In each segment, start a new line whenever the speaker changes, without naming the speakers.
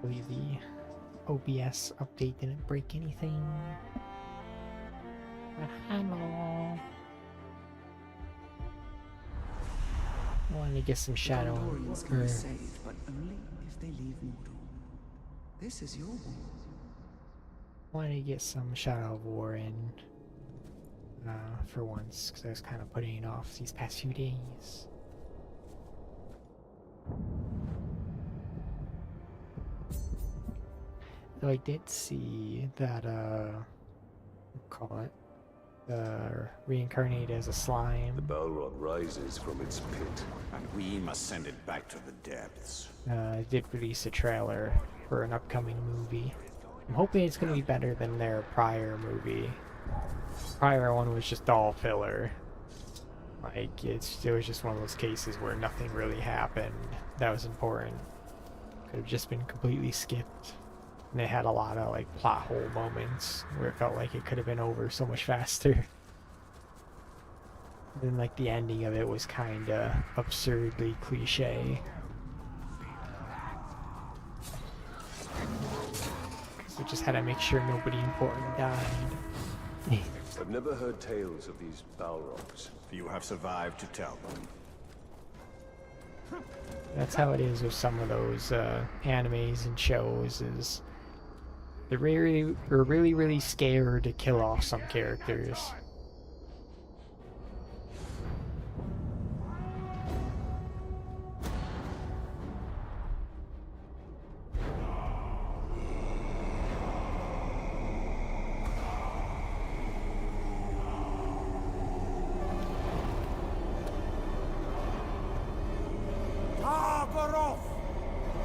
Hopefully the OBS update didn't break anything. But hello. I wanted to get some shadow.
Can be saved, but only if they leave mortal. This is your world.
Wanted to get some Shadow of War in for once, because I was kind of putting it off these past few days. Though I did see that, call it, reincarnated as a slime.
The Balrog rises from its pit,
and we must send it back to the depths.
Did release a trailer for an upcoming movie. I'm hoping it's going to be better than their prior movie. Prior one was just all filler. Like, it was just one of those cases where nothing really happened that was important. Could have just been completely skipped. And they had a lot of, like, plot hole moments where it felt like it could have been over so much faster. And then, like, the ending of it was kinda absurdly cliche. We just had to make sure nobody important died.
I've never heard tales of these Balrogs.
You have survived to tell them.
That's how it is with some of those animes and shows, is they're really scared to kill off some characters.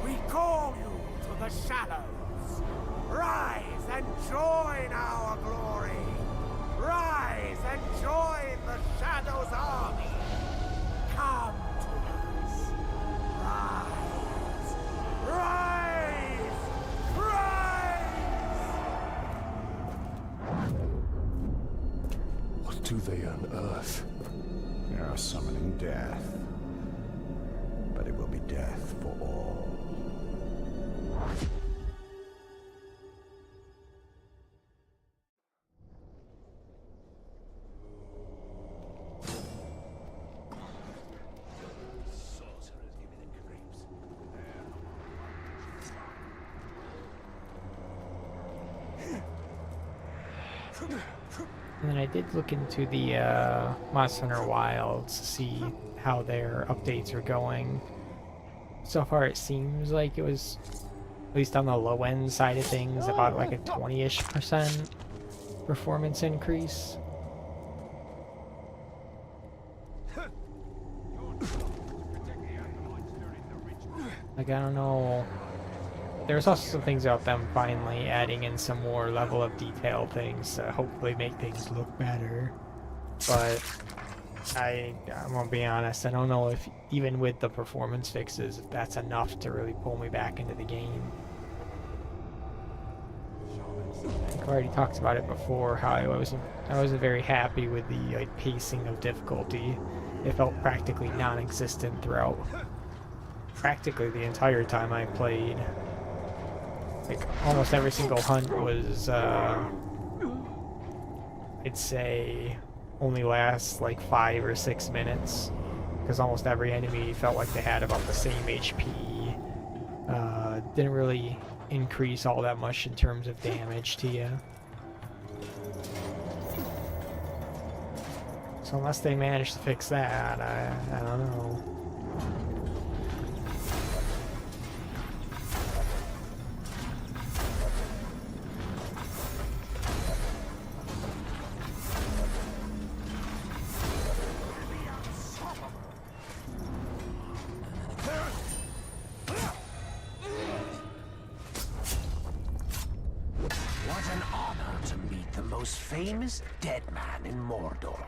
We call you to the shadows. Rise and join our glory. Rise and join the Shadows' army. Come to us. Rise. Rise. Rise.
What do they unearth?
They are summoning death. But it will be death for all.
And then I did look into the Monster Hunter Wilds to see how their updates are going. So far it seems like it was, at least on the low end side of things, about like a 20-ish% performance increase. Like, I don't know. There's also some things about them finally adding in some more level of detail things to hopefully make things look better. But I'm gonna be honest, I don't know if even with the performance fixes, if that's enough to really pull me back into the game. I think I already talked about it before, how I wasn't very happy with the like pacing of difficulty. It felt practically non-existent throughout practically the entire time I played. Like, almost every single hunt was, I'd say, only lasts like 5 or 6 minutes, because almost every enemy felt like they had about the same HP. Didn't really increase all that much in terms of damage to you. So unless they manage to fix that, I don't know.
Famous dead man in Mordor.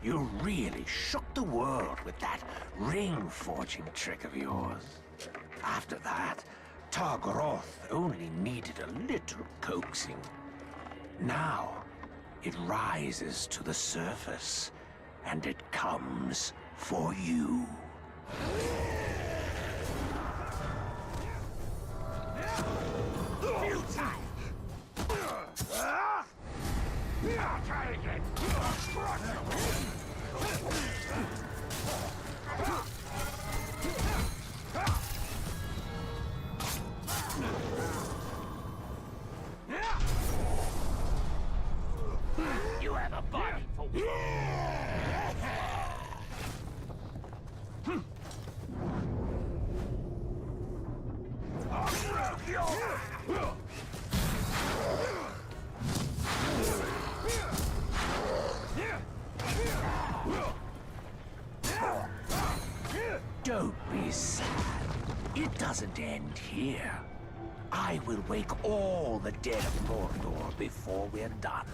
You really shook the world with that ring-forging trick of yours. After that, Targaroth only needed a little coaxing. Now, it rises to the surface, and it comes for you. You have a body for Don't be sad. It doesn't end here. I will wake all the dead of Mordor before we're done.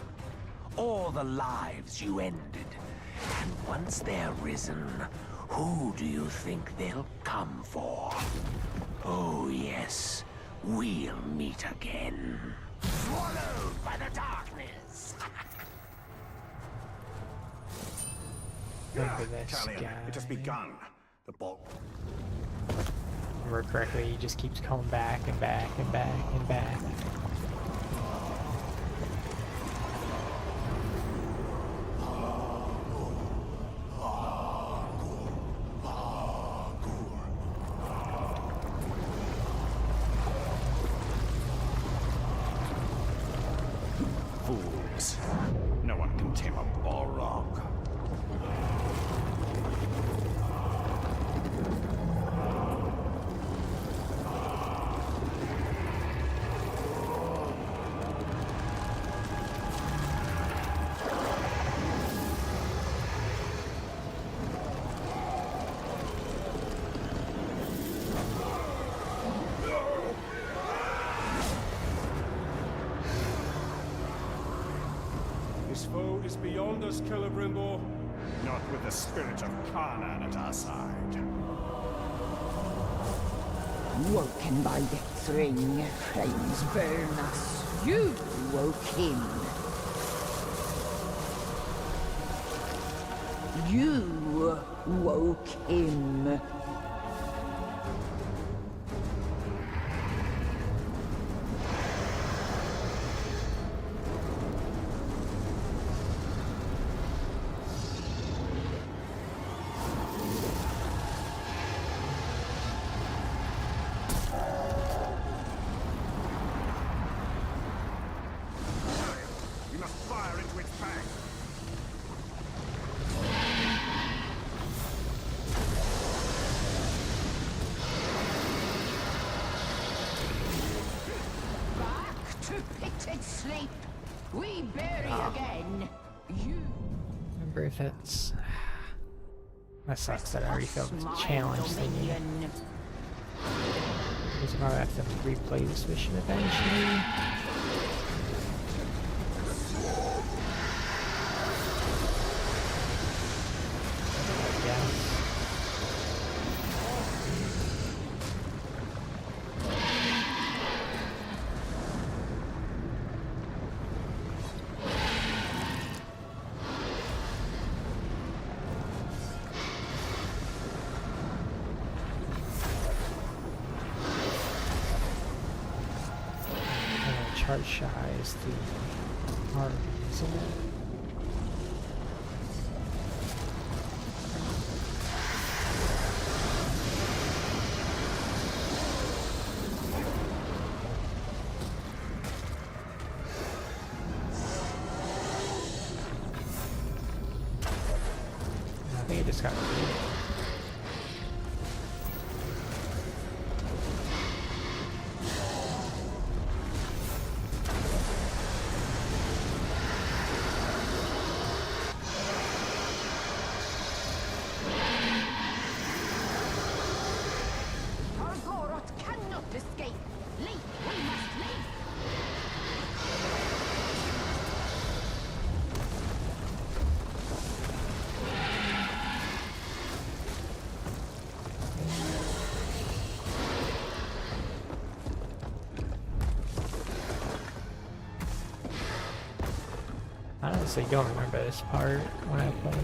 All the lives you ended. And once they're risen, who do you think they'll come for? Oh yes, we'll meet again. Swallowed by the darkness.
Remember this
Talion,
guy.
it has begun. The bulk.
Remember correctly, he just keeps coming back and back and back and back.
Fools. No one can tame a Balrog.
This foe is beyond us, Celebrimbor.
Not with the spirit of Conan at our side.
Woken by death's ring, flames burn us. You woke him. You woke him.
We must fire into its fang.
Back to pitted sleep. We bury again. You
Remember if it's... That sucks that I already failed the
smile,
challenge thingy.
Dominion.
Because I'll probably have to replay this mission eventually. I guess. Chart shy is the RV, isn't it? I think I just got
Targoroth cannot escape. Leave. We must leave.
I honestly don't remember this part when I played.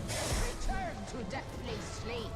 Return to death. softly sleep.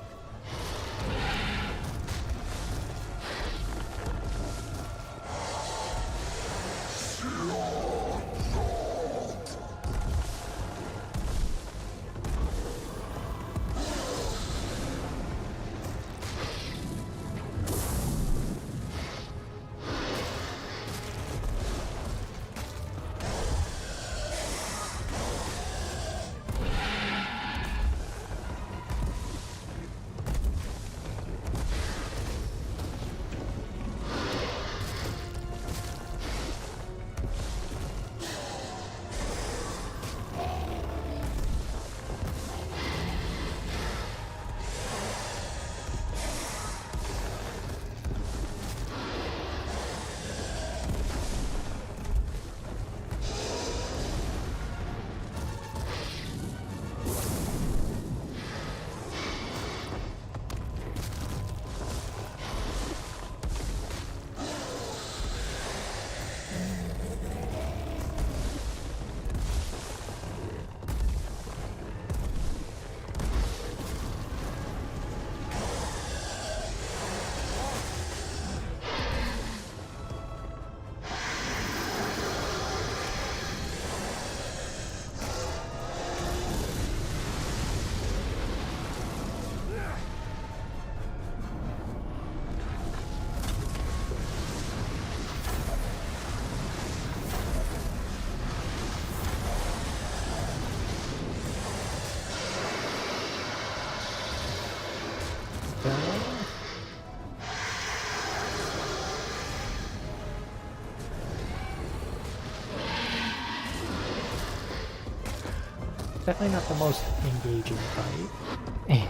Definitely not the most engaging fight.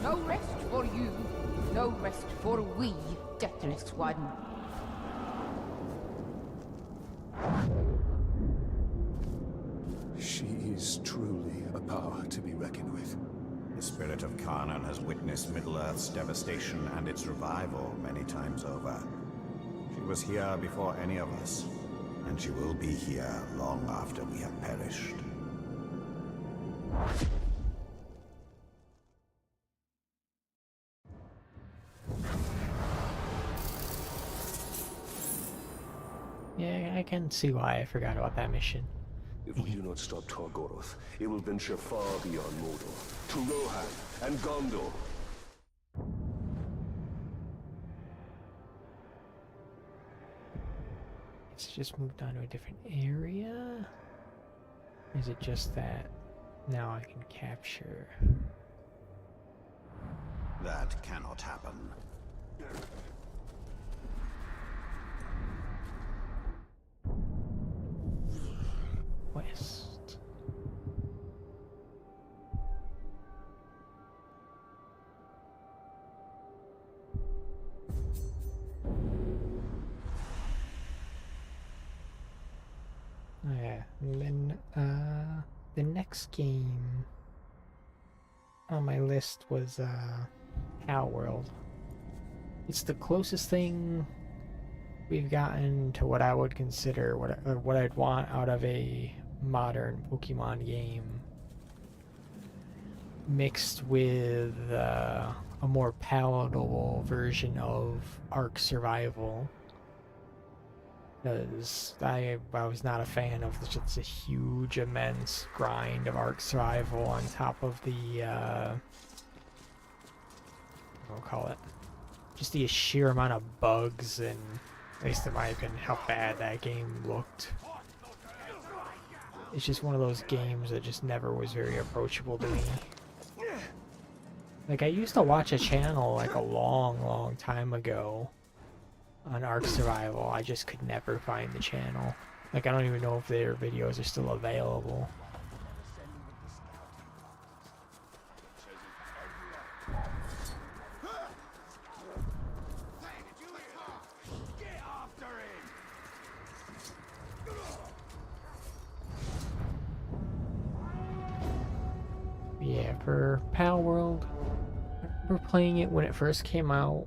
No rest for you, no rest for we, deathless one.
She is truly a power to be reckoned with.
The spirit of Conan has witnessed Middle-earth's devastation and its revival many times over. She was here before any of us, and she will be here long after we have perished.
Yeah, I can see why I forgot about that mission.
If we do not stop Targoroth, it will venture far beyond Mordor, to Rohan and Gondor.
It's just moved on to a different area? Is it just that now I can capture?
That cannot happen.
West. Yeah, and then the next game on my list was Palworld. It's the closest thing we've gotten to what I would consider what I'd want out of a modern Pokemon game, mixed with a more palatable version of Ark Survival, because I was not a fan of just a huge, immense grind of Ark Survival on top of the we'll call it just the sheer amount of bugs and, at least in my opinion, how bad that game looked. It's just one of those games that just never was very approachable to me. Like, I used to watch a channel like a long time ago on Ark Survival. I just could never find the channel. Like, I don't even know if their videos are still available. Yeah, for Palworld, I remember playing it when it first came out.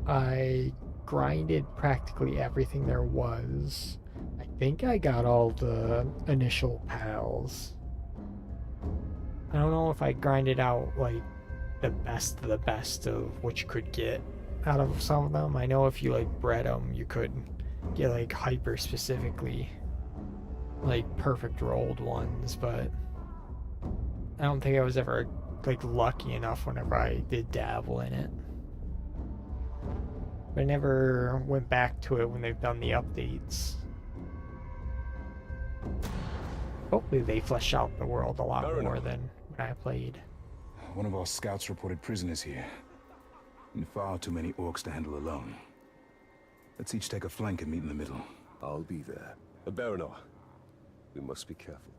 I grinded practically everything there was. I think I got all the initial pals. I don't know if I grinded out like the best of what you could get out of some of them. I know if you like bred them, you could get like hyper specifically like perfect rolled ones, but I don't think I was ever like lucky enough whenever I did dabble in it. But I never went back to it when they've done the updates. Hopefully they flesh out the world a lot more than when I played.
One of our scouts reported prisoners here. And far too many orcs to handle alone. Let's each take a flank and meet in the middle.
I'll be there. Baronor, we must be careful.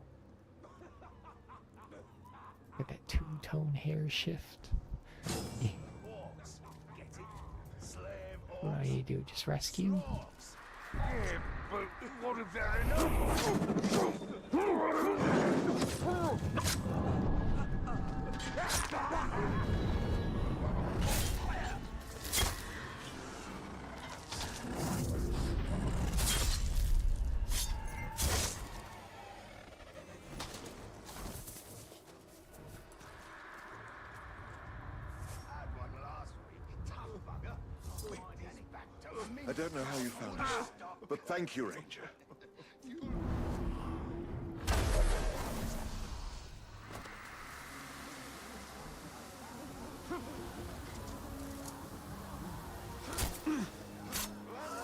Look at that two-tone hair shift. Yeah. What do you do? Just rescue?
Yeah, but what if they're enough?
I don't know how you found us, but thank you, Ranger.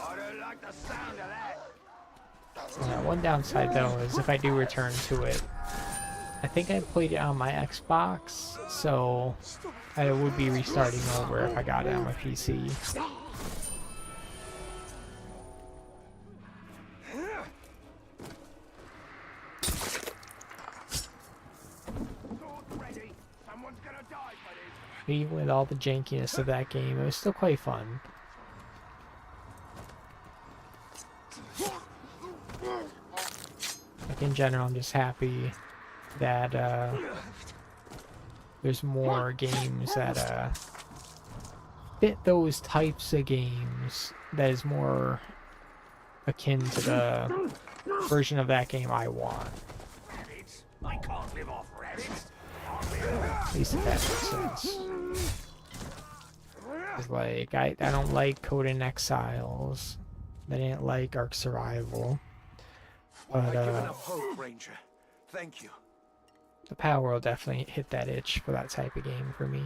I don't like the sound of that.
One downside though is if I do return to it, I think I played it on my Xbox, so I would be restarting over if I got it on my PC. Even with all the jankiness of that game, it was still quite fun. Like in general, I'm just happy that there's more games that fit those types of games that is more akin to the version of that game I want.
Rabbits? I can't live off rabbits.
At least if that makes sense. It's like, I don't like Conan Exiles. I didn't like Ark Survival. But,
Given up hope, Ranger. Thank you.
the Palworld definitely hit that itch for that type of game for me.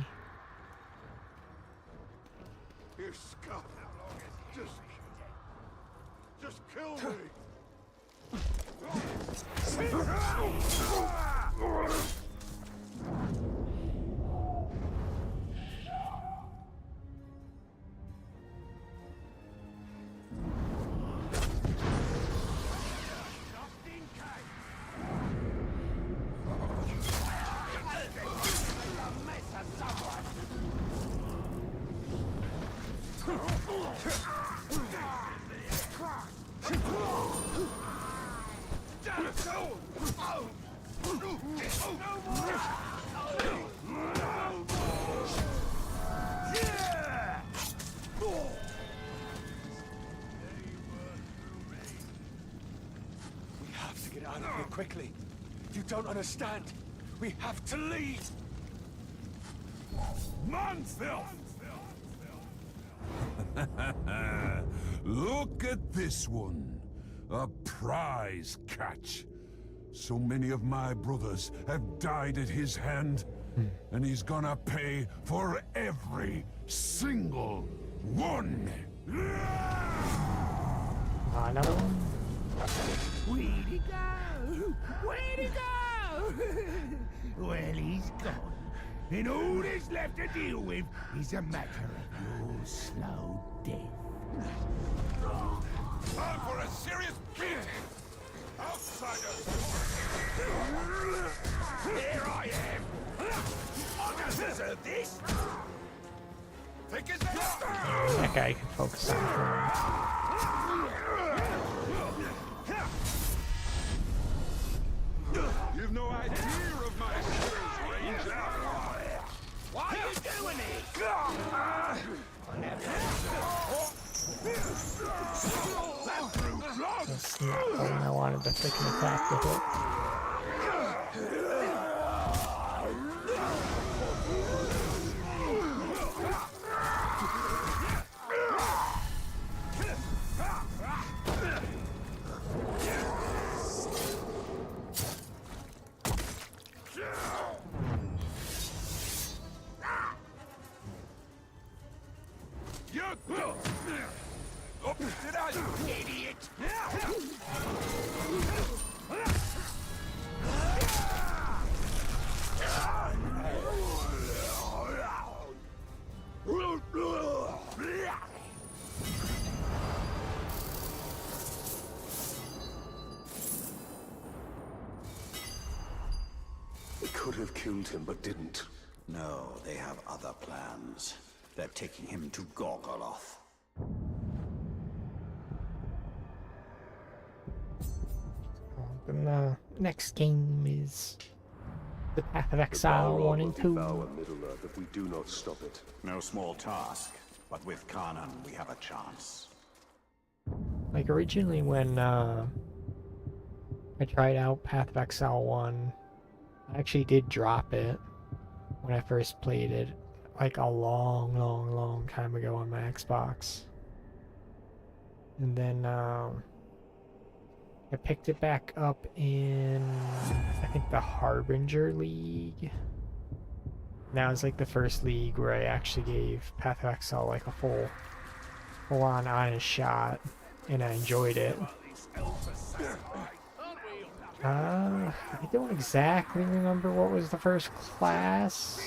You scum! Just kill me!
Quickly. You don't understand. We have to leave. Mansfield!
Look at this one. A prize catch. So many of my brothers have died at his hand, and he's gonna pay for every single one.
Another one?
Where'd he go? Where'd he go? Well, he's gone. And all that's left to deal with is a matter of your slow death.
Time for a serious beating! Outsiders! Here I am! I deserve this! Think it's
That guy can focus on him.
You've no idea of my skills, Ranger! Why are you doing it?
That's not the one I wanted to freaking attack with it.
Did I, you idiot?
We could have killed him, but didn't.
No, they have other plans. They're taking him to Gorgoroth.
Then the next game is the Path of Exile 1 and 2.
Devour Middle-earth if we do not stop it.
No small task, but with Conan we have a chance.
Like originally when I tried out Path of Exile 1, I actually did drop it when I first played it, like a long time ago on my Xbox. And then I picked it back up in, I think, the Harbinger League. That was like the first league where I actually gave Path of Exile like a full-on honest shot, and I enjoyed it. I don't exactly remember what was the first class.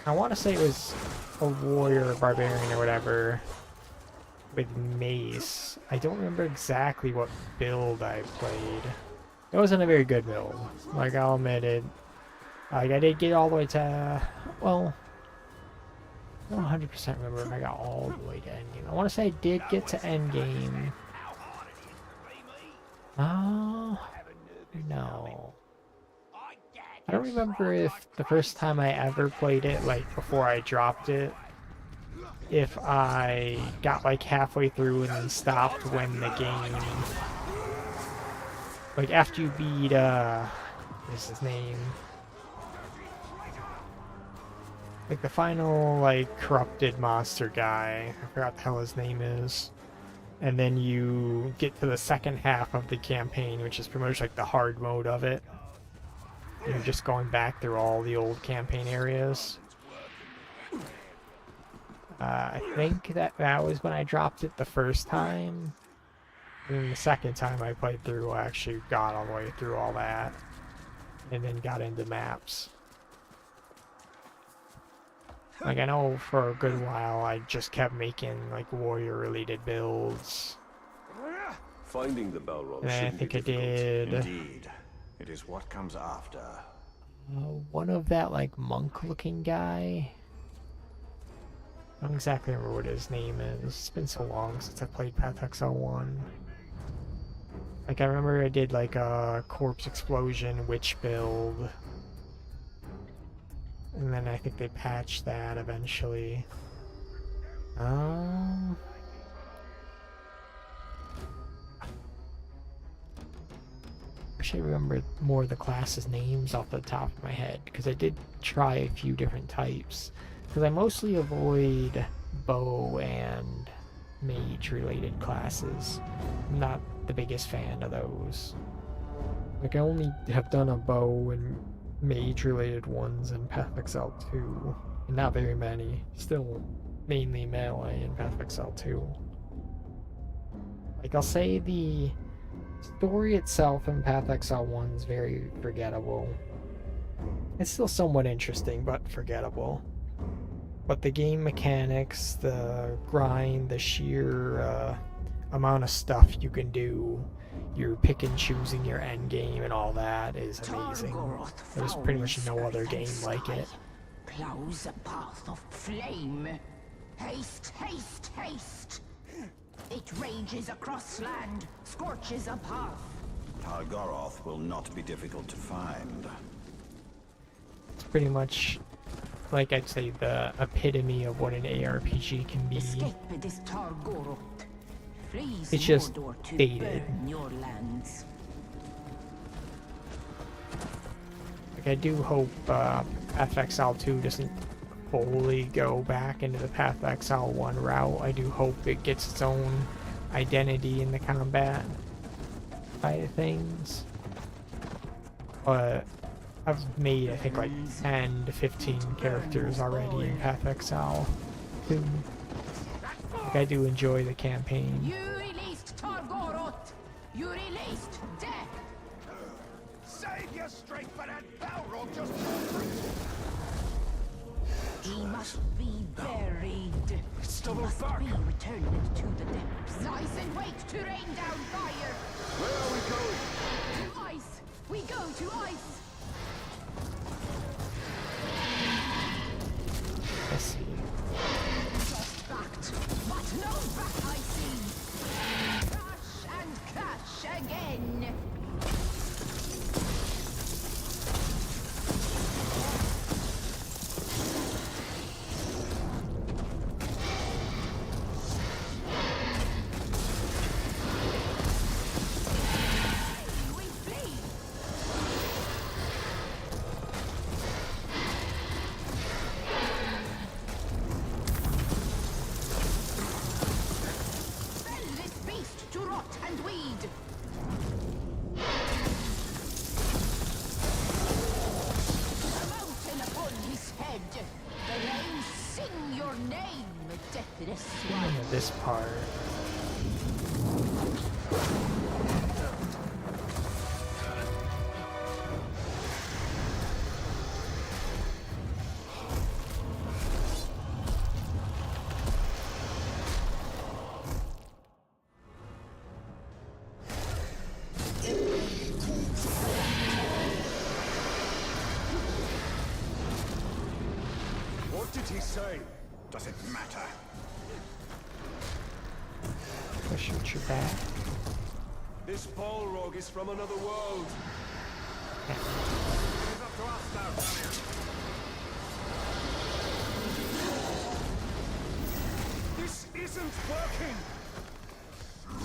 I want to say it was a warrior, barbarian, or whatever, with mace. I don't remember exactly what build I played. It wasn't a very good build. Like, I'll admit it. Like, I did get all the way to, well, I don't 100% remember if I got all the way to endgame. I want to say I did get to endgame. No. I don't remember if the first time I ever played it, like before I dropped it, if I got like halfway through and then stopped when the game, like after you beat, what's his name? Like the final, like, corrupted monster guy. I forgot the hell his name is. And then you get to the second half of the campaign, which is pretty much like the hard mode of it. You're just going back through all the old campaign areas. I think that was when I dropped it the first time. And then the second time I played through, I actually got all the way through all that. And then got into maps. Like, I know for a good while I just kept making, like, warrior-related builds.
Finding the Balrog
And I think I did...
Indeed. It is what comes after.
One of that, like, monk-looking guy. I don't exactly remember what his name is. It's been so long since I played Path of Exile 1. Like, I remember I did, like, a corpse explosion witch build. And then I think they patched that eventually. I wish I remembered more of the classes' names off the top of my head, because I did try a few different types. Because I mostly avoid bow and mage-related classes. I'm not the biggest fan of those. Like, I only have done a bow and mage-related ones in Path of Exile 2. And not very many. Still mainly melee in Path of Exile 2. Like, I'll say the story itself in Path of Exile 1 is very forgettable. It's still somewhat interesting, but forgettable. But the game mechanics, the grind, the sheer amount of stuff you can do, you're pick and choosing your end game and all that is amazing. There's pretty much no other game like it.
Plows a path of flame. Haste, haste, haste! It rages across land, scorches a path.
Targoroth will not be difficult to find.
It's pretty much, like I'd say, the epitome of what an ARPG can be.
Escape this Targoroth. Freeze
It's just
Mordor to
dated.
burn your lands.
Like, I do hope Path of Exile 2 doesn't fully go back into the Path of Exile 1 route. I do hope it gets its own identity in the combat side of things. But I've made, I think, like 10 to 15 characters already in Path of Exile 2. Like, I do enjoy the campaign.
You released Targoroth! You released death!
Save your strength for that Balrog just...
He must be buried.
It's
He must be returned to the depths. Rise and wait to rain down fire!
Where are we going?
To ice! We go to ice!
Let's see.
Just backed, but no back I see! Crash and crash again! We flee! Fell this beast to rot and weed! A mountain upon his head! The rain sing your name, deathless one!
Into this part.
What did he say?
Does it matter?
I'll shoot your back.
This Balrog is from another world. This isn't working.
I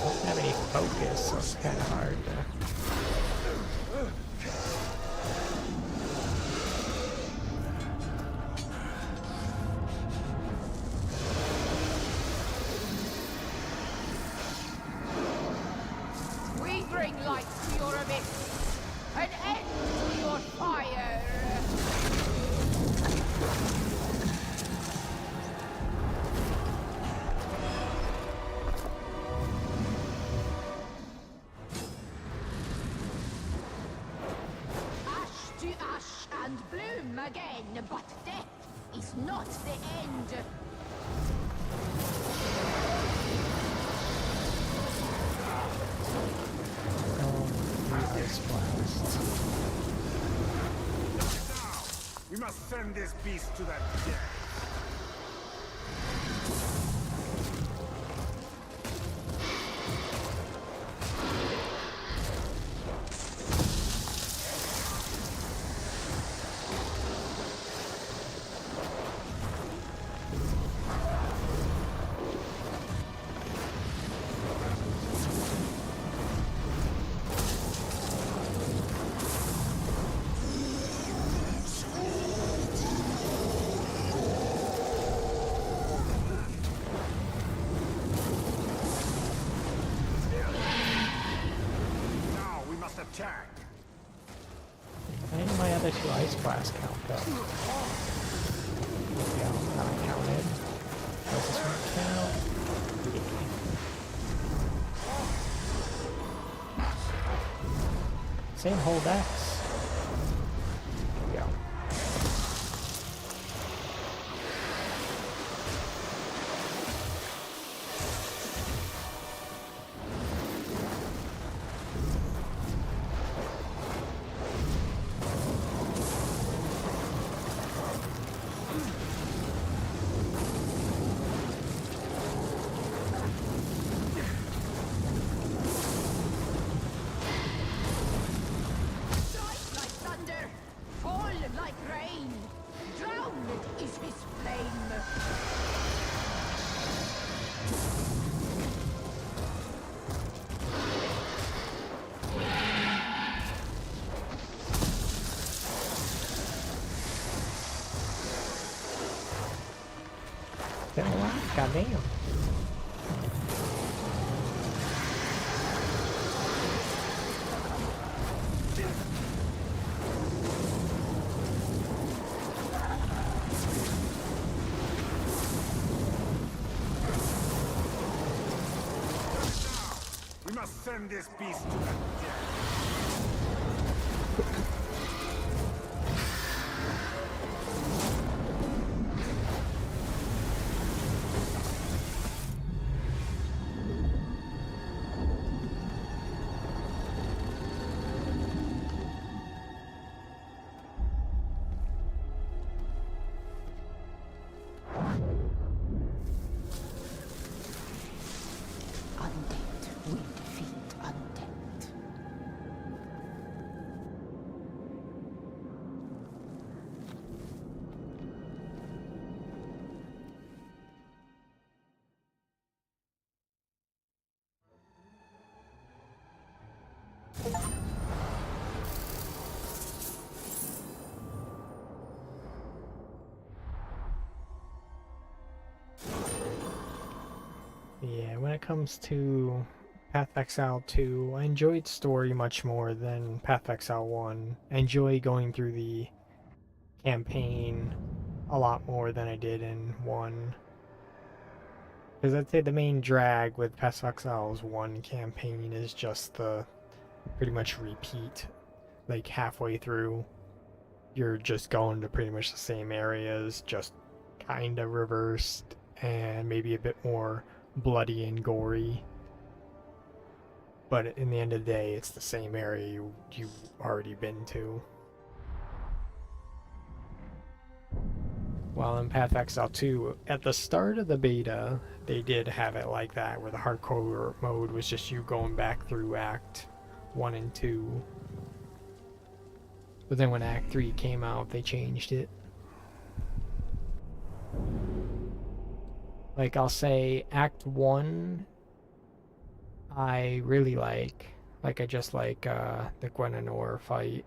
don't have any focus, so it's kind of hard to...
We bring light to your abyss, an end to your fire. Ash to ash and bloom again, but death is not the end.
Ice blast.
We must send this beast to that death.
attack.
And my other two ice blasts count though. Yeah, not counted. Does this one count? Yeah. Same hold X. There we go. damn.
We must send this beast to the
Undead will defeat undead.
Yeah, when it comes to Path of Exile 2, I enjoyed story much more than Path of Exile 1. I enjoy going through the campaign a lot more than I did in 1. Because I'd say the main drag with Path of Exile's 1 campaign is just the pretty much repeat. Like halfway through, you're just going to pretty much the same areas, just kind of reversed and maybe a bit more bloody and gory. But in the end of the day, it's the same area you've already been to. While in Path of Exile 2, at the start of the beta, they did have it like that, where the hardcore mode was just you going back through Act 1 and 2. But then when Act 3 came out, they changed it. Like, I'll say Act 1, I really like. Like, I just like the Gwenanor fight.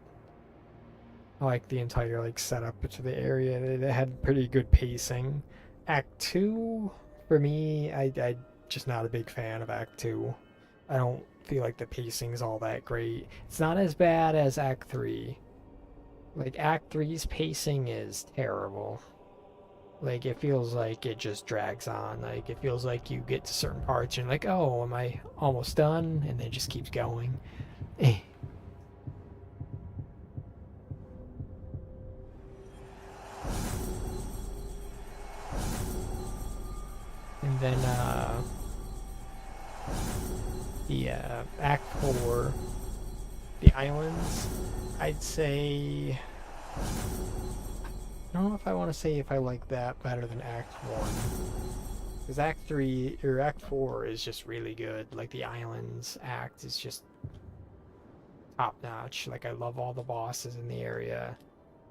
I like the entire, like, setup to the area. They had pretty good pacing. Act 2, for me, I just not a big fan of Act 2. I don't feel like the pacing's all that great. It's not as bad as Act 3. Like, Act 3's pacing is terrible. Like, it feels like it just drags on. Like, it feels like you get to certain parts and you're like, oh, am I almost done? And then it just keeps going. And then, Act 4, the islands, I'd say... I don't know if I want to say if I like that better than Act 1. Because Act 3, or Act 4 is just really good. Like, the Islands Act is just top-notch. Like, I love all the bosses in the area.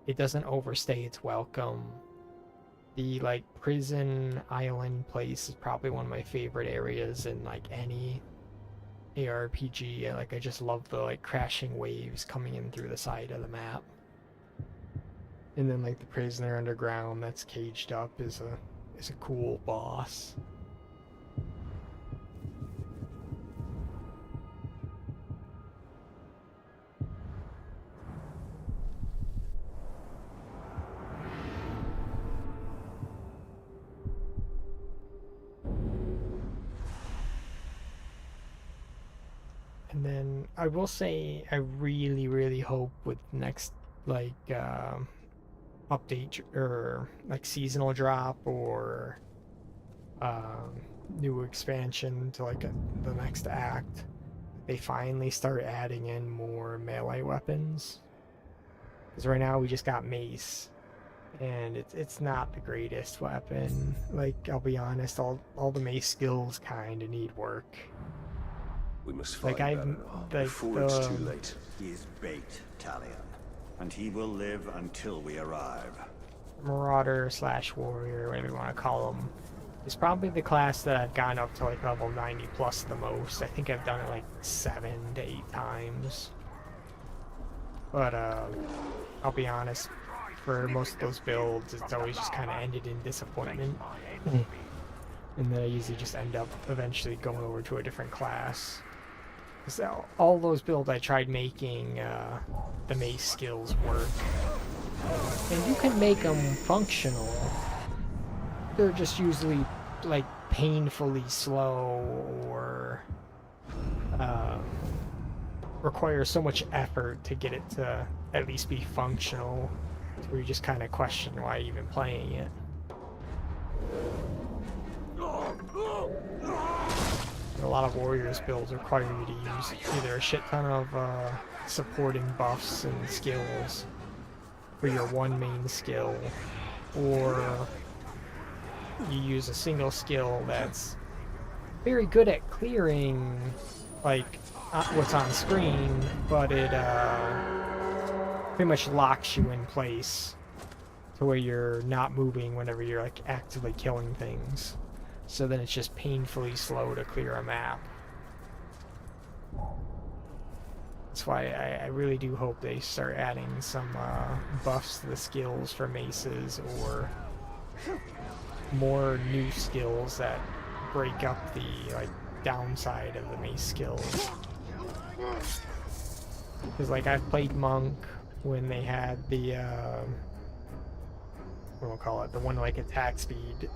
It doesn't overstay its welcome. The, like, prison island place is probably one of my favorite areas in, like, any ARPG. Like, I just love the, like, crashing waves coming in through the side of the map. And then, like, the prisoner underground that's caged up is a cool boss. And then I will say I really, really hope with next, like, update or like seasonal drop or new expansion to like the next act, they finally start adding in more melee weapons, because right now we just got mace and it's not the greatest weapon. Like, I'll be honest, all the mace skills kind of need work.
We must find
like
before it's too late.
He is bait, Talion, and he will live until we arrive.
Marauder / warrior, whatever you want to call him, is probably the class that I've gotten up to like level 90 plus the most. I think I've done it like 7 to 8 times. But I'll be honest, for most of those builds, it's always just kind of ended in disappointment. And then I usually just end up eventually going over to a different class. So all those builds I tried making, the mace skills work. And you can make them functional. They're just usually like painfully slow or require so much effort to get it to at least be functional, where you just kind of question why you're even playing it. A lot of Warriors builds require you to use either a shit ton of supporting buffs and skills for your one main skill, or you use a single skill that's very good at clearing like what's on screen, but it pretty much locks you in place to where you're not moving whenever you're like actively killing things. So then it's just painfully slow to clear a map. That's why I really do hope they start adding some buffs to the skills for maces, or more new skills that break up the like downside of the mace skills. Because like I've played Monk when they had the what do I call it, the one like attack speed,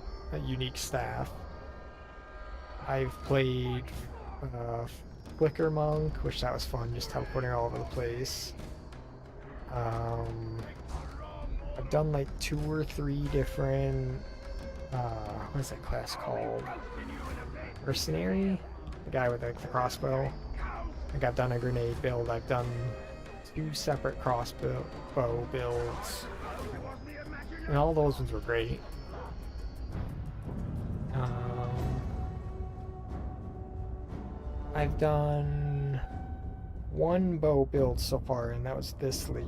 unique staff. I've played Flicker Monk, which that was fun, just teleporting all over the place. I've done like 2 or 3 different what is that class called? Mercenary? The guy with like the crossbow. Like I've done a grenade build, I've done 2 separate crossbow builds. And all those ones were great. I've done 1 bow build so far, and that was this league.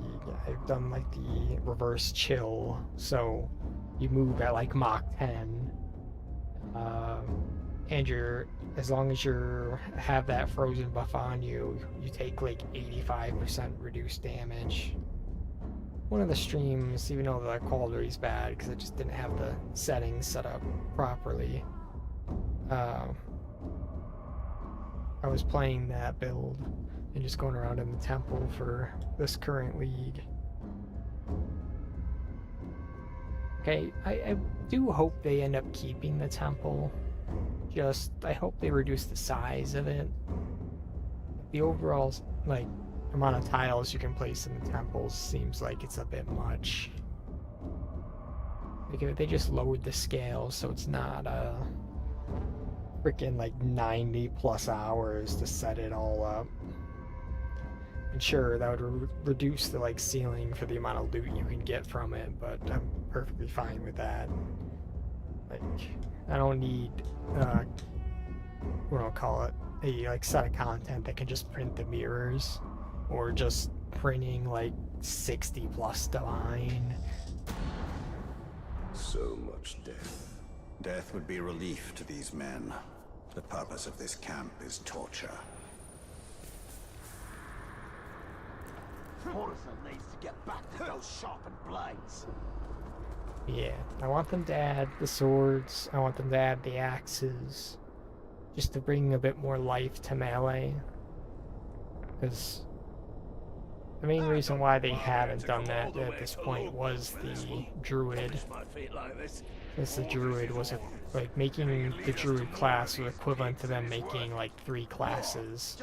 I've done like the reverse chill, so you move at like Mach 10, and as long as you have that frozen buff on you, you take like 85% reduced damage. One of the streams, even though the quality is bad because I just didn't have the settings set up properly, I was playing that build and just going around in the temple for this current league. Okay, I do hope they end up keeping the temple. Just, I hope they reduce the size of it. The overall, like, amount of tiles you can place in the temples seems like it's a bit much. Like, if they just lowered the scale so it's not freaking like 90 plus hours to set it all up. And sure, that would reduce the like ceiling for the amount of loot you can get from it, but I'm perfectly fine with that. Like, I don't need what do I call it, a like set of content that can just print the mirrors, or just printing like 60 plus divine.
So much death.
Death would be relief to these men. The purpose of this camp is torture.
Morrison needs to get back to those sharpened blades.
Yeah, I want them to add the swords, I want them to add the axes, just to bring a bit more life to melee. Because the main reason why they haven't done that at this point was the druid. Because the druid was like making the druid class was equivalent to them making like 3 classes.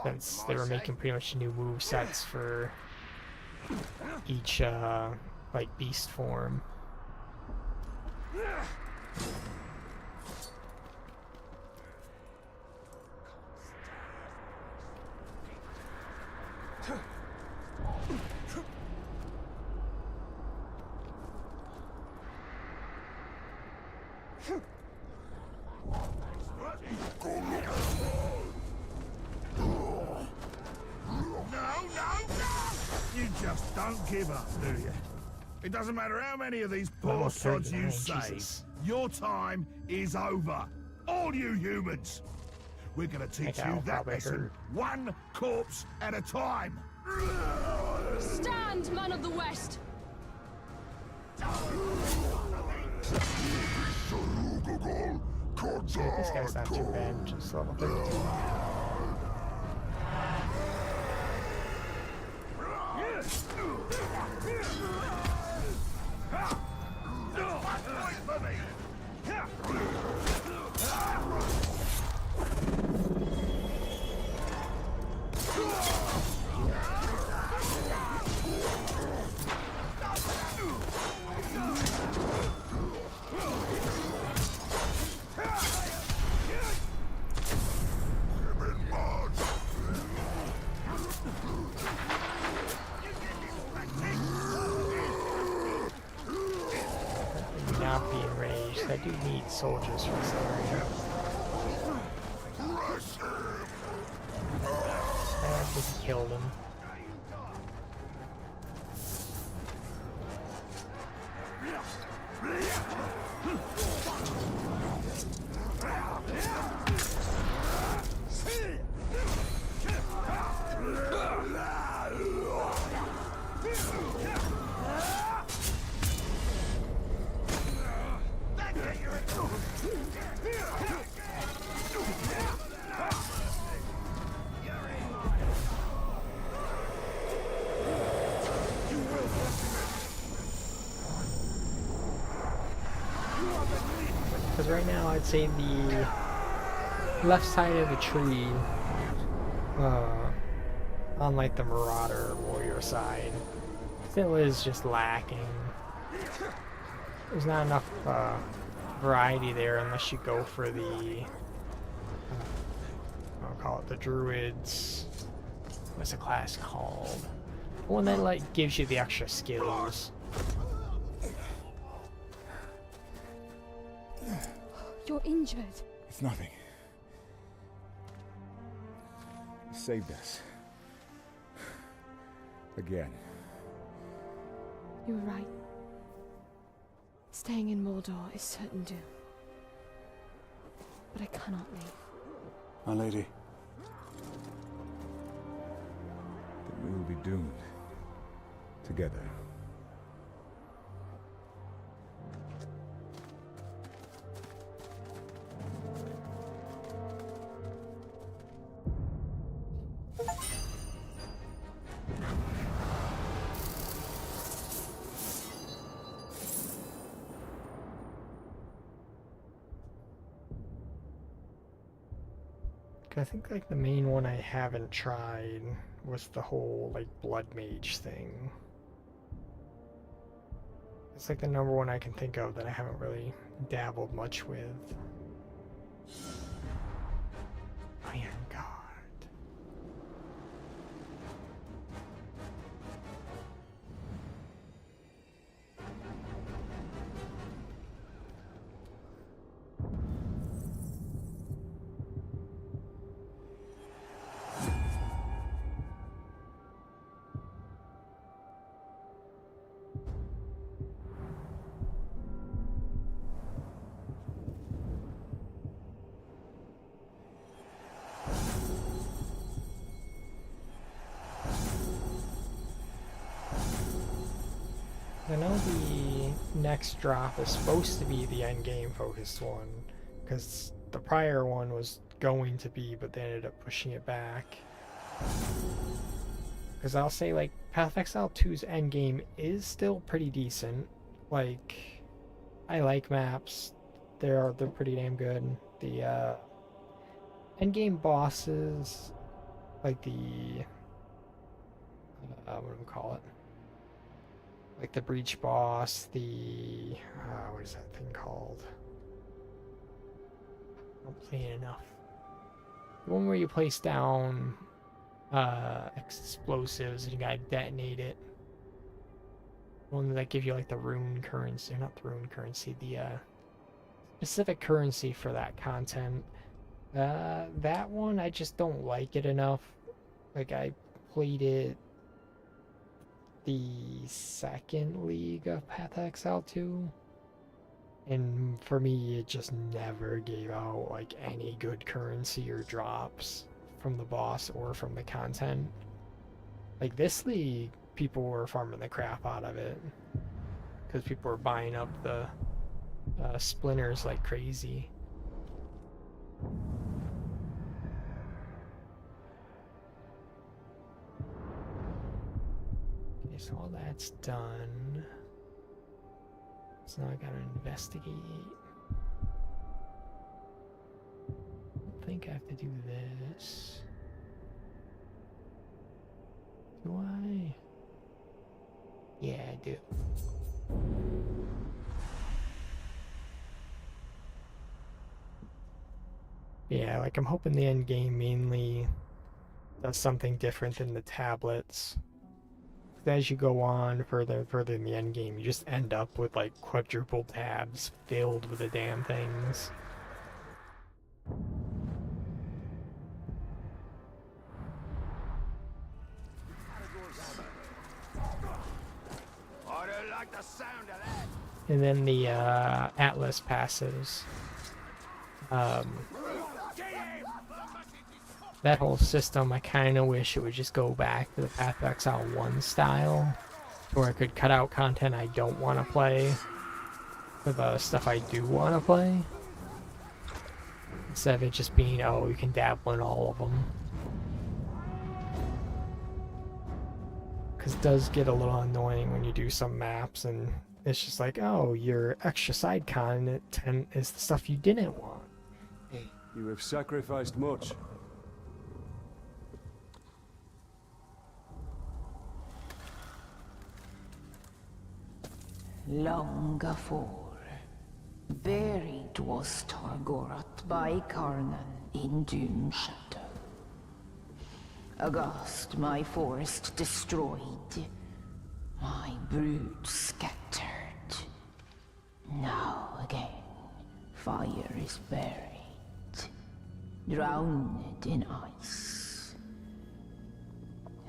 Since they were making pretty much new move sets for each like beast form.
You just don't give up, do you? It doesn't matter how many of these poor sods you save. Your time is over. All you humans. We're gonna teach you that lesson, 1 corpse at a time.
Stand, man of the West!
This guy's not too bad, just level 32. Not be enraged. I do need soldiers for Cyberpunk. I just killed him. Because right now I'd say the left side of the tree, on like the Marauder Warrior side, still is just lacking. There's not enough variety there unless you go for the, I'll call it the Druids. What's the class called? The one that like gives you the extra skills.
You're injured.
It's nothing. You saved us. Again.
You were right. Staying in Mordor is certain doom. But I cannot leave.
My lady. Then we will be doomed. Together.
I think like the main one I haven't tried was the whole like blood mage thing. It's like the number one I can think of that I haven't really dabbled much with. Iron God. I know the next drop is supposed to be the end game focused one, because the prior one was going to be, but they ended up pushing it back. Because I'll say like Path of Exile 2's end game is still pretty decent. Like, I like maps; they're pretty damn good. The end game bosses, like the what do we call it? Like the breach boss, the what is that thing called? I don't play it enough. The one where you place down explosives and you gotta detonate it. The one that gives you like the rune currency, not the rune currency, the specific currency for that content. That one I just don't like it enough. Like I played it the second league of Path of Exile 2, and for me it just never gave out like any good currency or drops from the boss or from the content. Like this league, people were farming the crap out of it because people were buying up the splinters like crazy. Okay, so all that's done. So now I gotta investigate. I think I have to do this. Do I? Yeah, I do. Yeah, like I'm hoping the end game mainly does something different than the tablets. As you go on further in the end game, you just end up with like quadruple tabs filled with the damn things.
I don't like the sound of that.
And then the Atlas passives. That whole system, I kind of wish it would just go back to the Path of Exile 1 style, where I could cut out content I don't want to play for the stuff I do want to play, instead of it just being, oh, you can dabble in all of them. Because it does get a little annoying when you do some maps and it's just like, oh, your extra side content is the stuff you didn't want.
You have sacrificed much.
Long afore, buried was Targorath by Conan in Doom Shadow. Aghast my forest destroyed, my brood scattered. Now again, fire is buried, drowned in ice.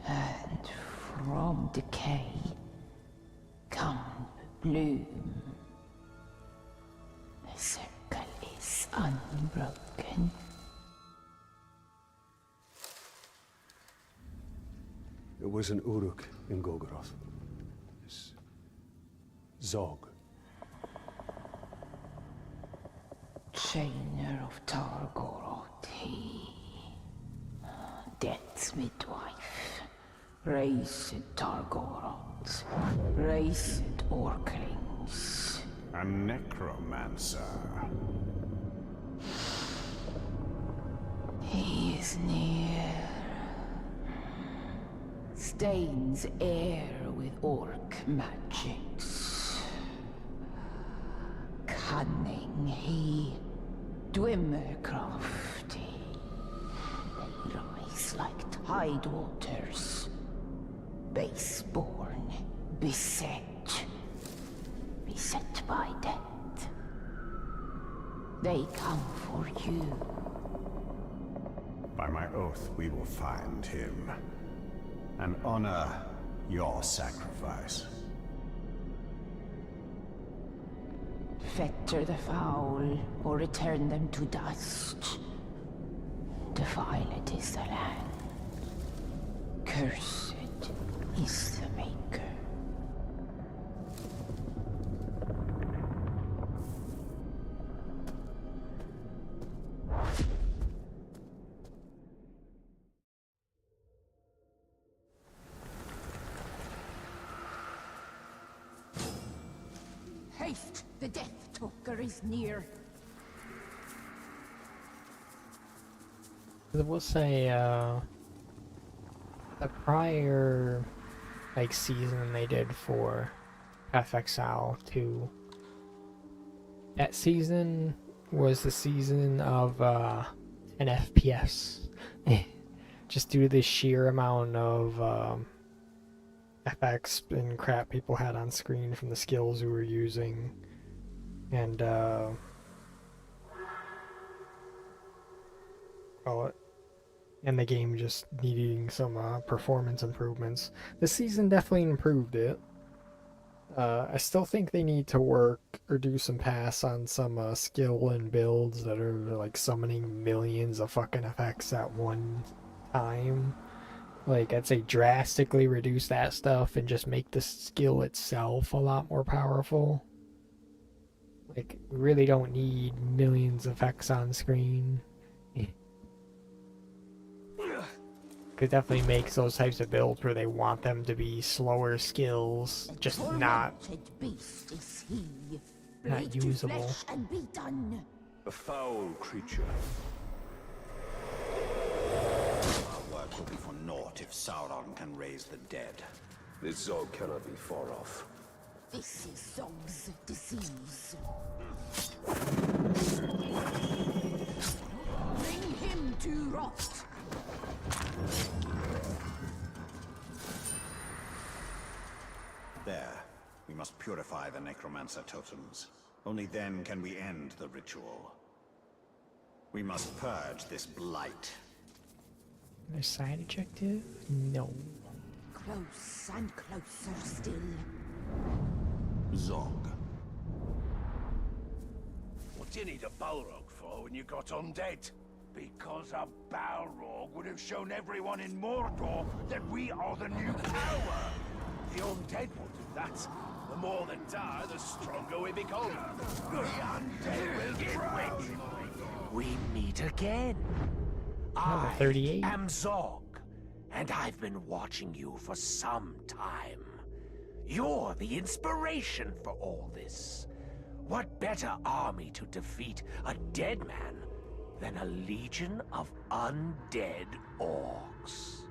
And from decay come bloom. The circle is unbroken.
It was an Uruk in Golgoroth. This Zog.
Chainer of Targoroth, he. Death's midwife. Raised Targoroth. Raised Orklings.
A necromancer.
He is near. Stains air with orc magics. Cunning he, Dwimmer crafty. They rise like tide waters. Baseborn, beset by death. They come for you.
By my oath, we will find him and honor your sacrifice.
Fetter the foul, or return them to dust. Defiled is the land. Cursed is the maker. Haste! The Death Talker is near.
I will say, the prior, like, season they did for Path of Exile 2, that season was the season of, 10 FPS. Just due to the sheer amount of, FX and crap people had on screen from the skills we were using, and and the game just needing some performance improvements. This season definitely improved it. I still think they need to work or do some pass on some skill and builds that are like summoning millions of fucking effects at one time. Like, I'd say drastically reduce that stuff and just make the skill itself a lot more powerful. Like, we really don't need millions of effects on screen. Could definitely make those types of builds where they want them to be slower skills, just not usable.
A foul creature.
Our work will be for naught if Sauron can raise the dead.
This Zog cannot be far off.
This is Zog's disease. Bring him to rot.
There. We must purify the necromancer totems. Only then can we end the ritual. We must purge this blight.
Their side objective? No.
Close and closer still.
Zog.
What do you need a Balrog for when you got undead? Because a Balrog would have shown everyone in Mordor that we are the new power. The undead will do that. The more that die, the stronger we become. The undead will grow. We meet again.
Number 38.
I am Zog, and I've been watching you for some time. You're the inspiration for all this. What better army to defeat a dead man than a legion of undead orcs?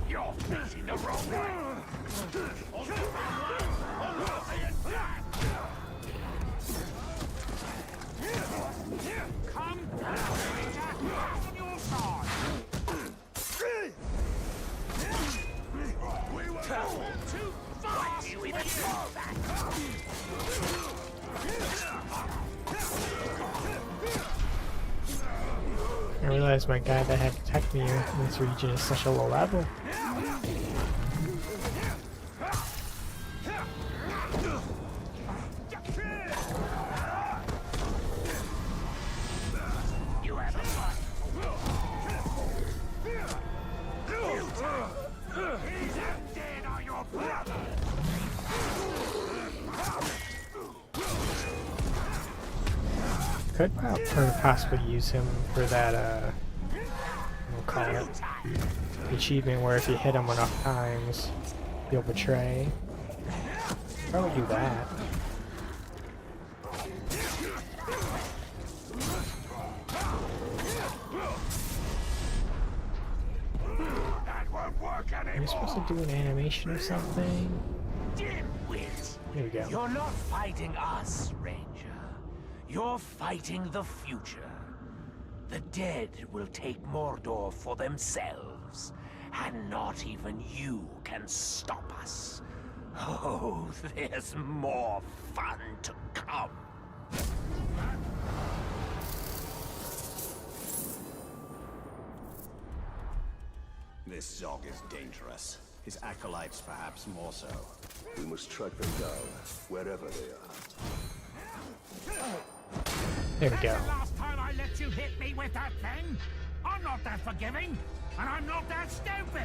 You're facing the wrong way. Come down, on your side. We were too far. Why do you even call that?
I realized my guy that had attacked me in this region is such a low level.
You have a fight. He's dead on your brother.
Could possibly use him for that, we'll call it, the achievement where if you hit him enough times, he'll betray. Probably do that.
That won't work anymore.
Are you supposed to do an animation or something?
Dimwit.
Here we go.
You're not fighting us, Ranger. You're fighting the future. The dead will take Mordor for themselves, and not even you can stop us. Oh, there's more fun to come.
This Zog is dangerous. His acolytes perhaps more so.
We must track them down, wherever they are.
There we go.
The last time I let you hit me with that thing? I'm not that forgiving, and I'm not that stupid.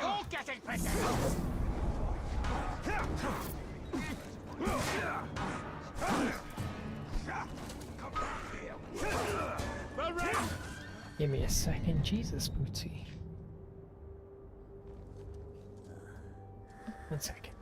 You're getting pretty.
Give me a second, Jesus, Bootsy. 1 second.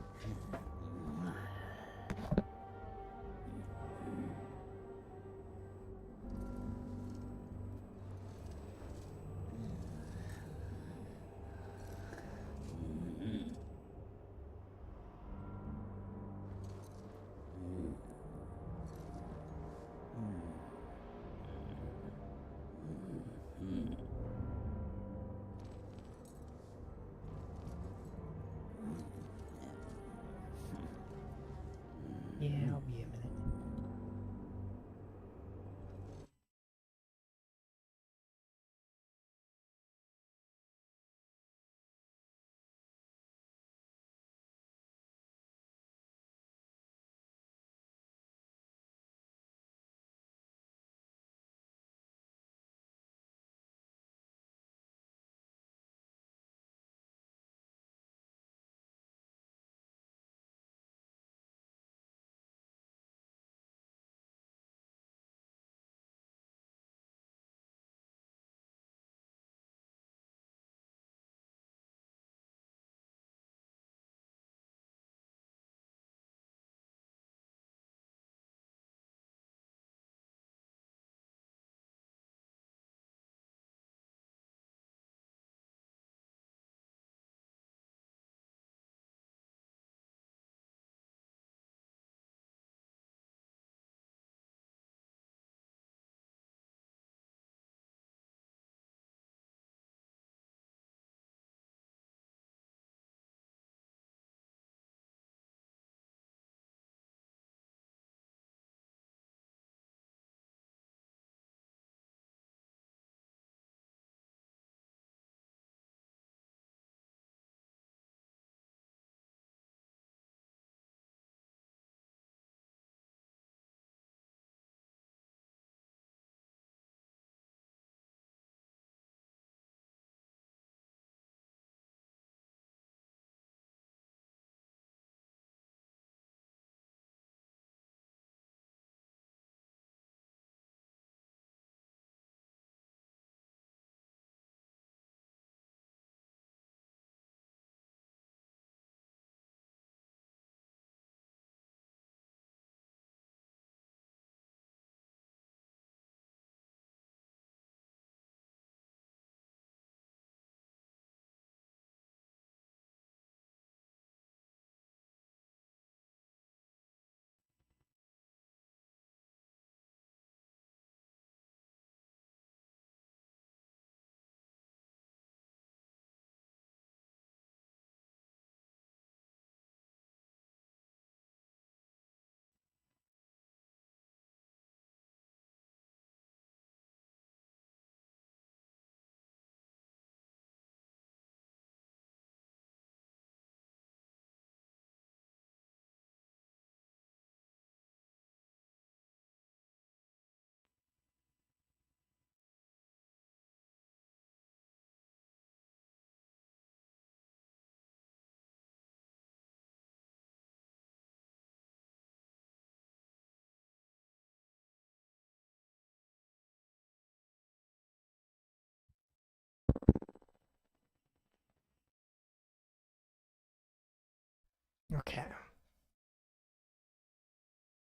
Okay.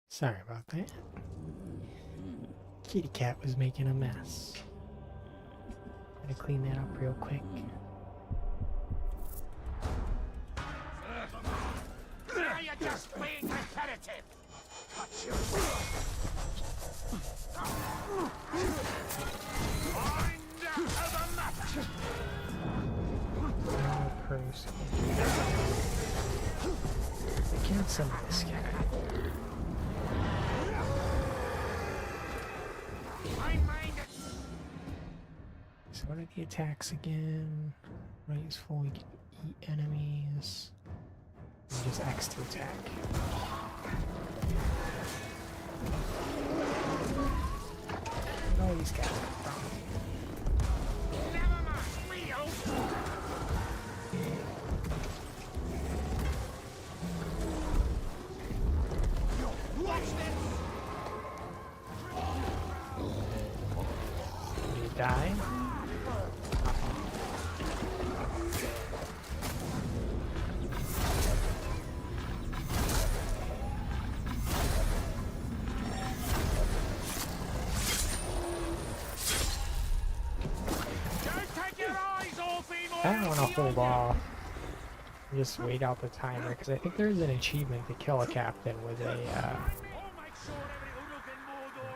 Sorry about that. Kitty cat was making a mess. Gotta clean that up real quick.
Now you're just being repetitive. Touch your mind of the matter.
I can't summon this guy. So what are the attacks again? Raise full, you can eat enemies. And just X to attack. Oh, these guys are dumb.
Never mind, Leo. Watch this.
Did he die? I don't want to hold off. Just wait out the timer because I think there's an achievement to kill a captain with a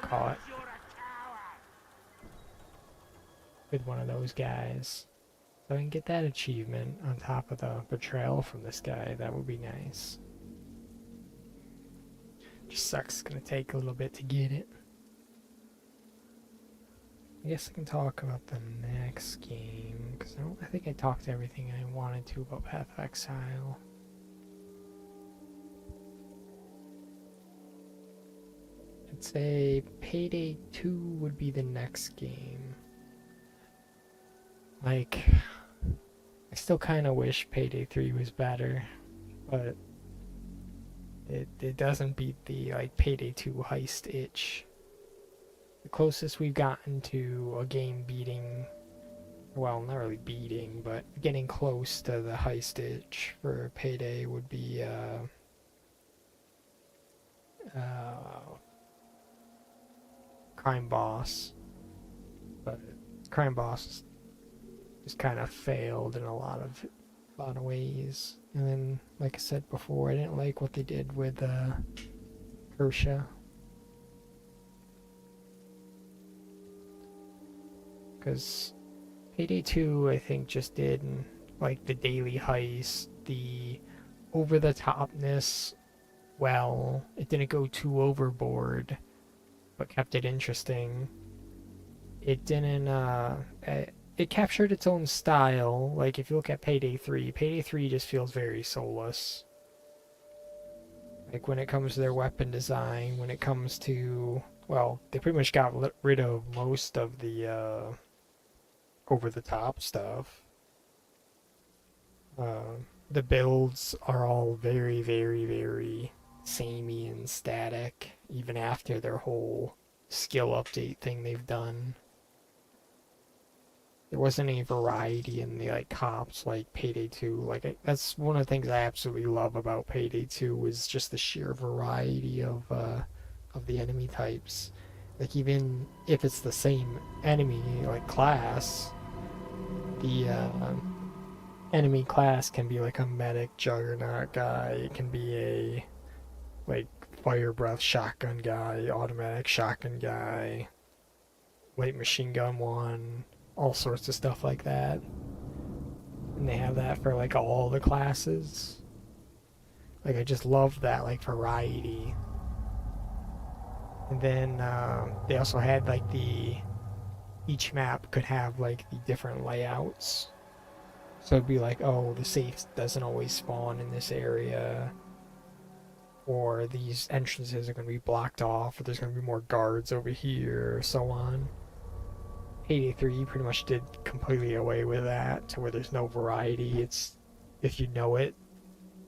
call it with one of those guys. So I can get that achievement on top of the betrayal from this guy. That would be nice. Just sucks. It's gonna take a little bit to get it. I guess I can talk about the next game, because I think I talked everything I wanted to about Path of Exile. I'd say Payday 2 would be the next game. Like, I still kind of wish Payday 3 was better, but it doesn't beat the, like, Payday 2 heist itch. The closest we've gotten to a game beating, well, not really beating, but getting close to the heist itch for Payday would be, Crime Boss. But Crime Boss just kind of failed in a lot of ways. And then, like I said before, I didn't like what they did with, Kershaw. Because Payday 2, I think, just did, like, the daily heist, the over-the-topness, well, it didn't go too overboard, but kept it interesting. It didn't, it captured its own style. Like, if you look at Payday 3 just feels very soulless. Like, when it comes to their weapon design, when it comes to, well, they pretty much got rid of most of the, over-the-top stuff. The builds are all very, very, very samey and static, even after their whole skill update thing they've done. There wasn't any variety in the, like, cops like Payday 2. Like, that's one of the things I absolutely love about Payday 2 was just the sheer variety of the enemy types. Like, even if it's the same enemy, like, class, the enemy class can be like a medic juggernaut guy, it can be a, like, fire breath shotgun guy, automatic shotgun guy, light machine gun one, all sorts of stuff like that. And they have that for, like, all the classes. Like, I just love that, like, variety. And then they also had, like, each map could have, like, the different layouts. So it'd be like, oh, the safe doesn't always spawn in this area, or these entrances are going to be blocked off, or there's going to be more guards over here, or so on. Payday 3 pretty much did completely away with that, to where there's no variety. It's, if you know it,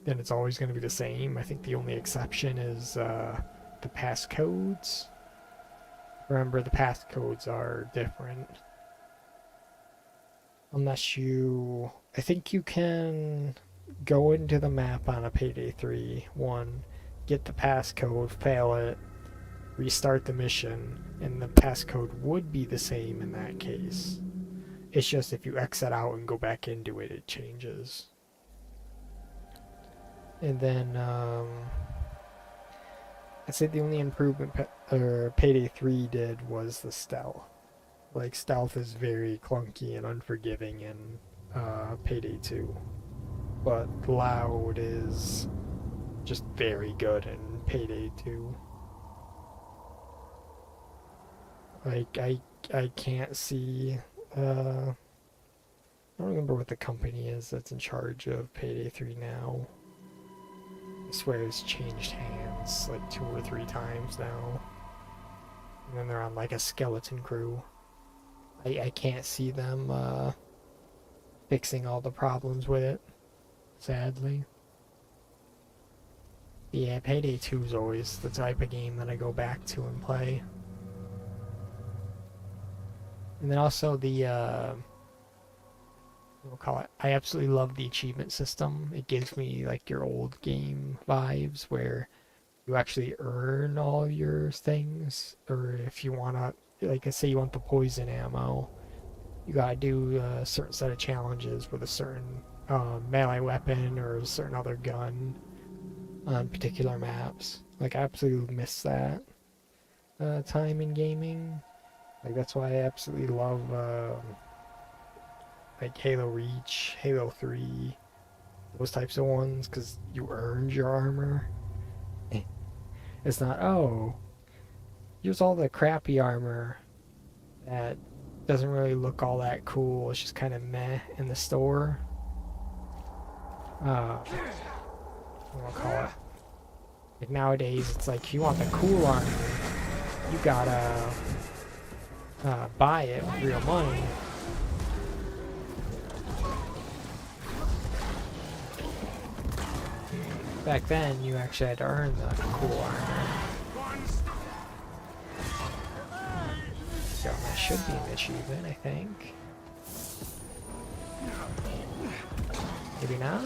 then it's always going to be the same. I think the only exception is the passcodes. Remember, the passcodes are different. Unless you... I think you can go into the map on a Payday 3, get the passcode, fail it, restart the mission, and the passcode would be the same in that case. It's just if you exit out and go back into it, it changes. And then, I'd say the only improvement Payday 3 did was the stealth. Like, stealth is very clunky and unforgiving in Payday 2. But loud is just very good in Payday 2. Like, I can't see, I don't remember what the company is that's in charge of Payday 3 now. I swear it's changed hands like 2 or 3 times now. And then they're on like a skeleton crew. I can't see them fixing all the problems with it, sadly. Yeah, Payday 2 is always the type of game that I go back to and play. And then also the, we'll call it, I absolutely love the achievement system. It gives me like your old game vibes where you actually earn all your things. Or if you want to, like I say you want the poison ammo, you gotta do a certain set of challenges with a certain melee weapon or a certain other gun on particular maps. Like, I absolutely miss that time in gaming. Like, that's why I absolutely love like Halo Reach, Halo 3, those types of ones, because you earned your armor. It's not, oh, here's all the crappy armor that doesn't really look all that cool, it's just kind of meh in the store. What do I call it? Like, nowadays, it's like, if you want the cool armor, you gotta buy it with real money. Back then, you actually had to earn the cool armor. So that should be an achievement, I think. Maybe not?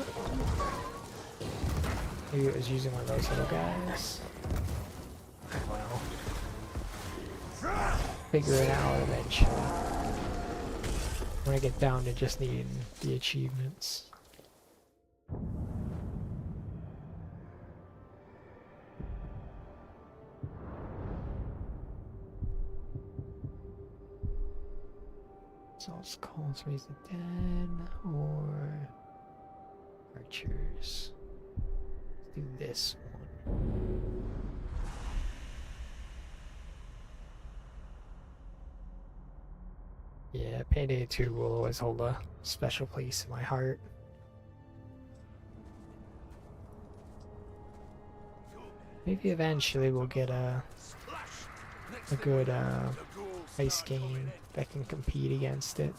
Maybe it was using one of those little guys. Well, figure it out eventually. When I get down to just needing the achievements. Assault calls, raise the dead, or archers. Let's do this one. Yeah, Payday 2 will always hold a special place in my heart. Maybe eventually we'll get a good heist game that can compete against it.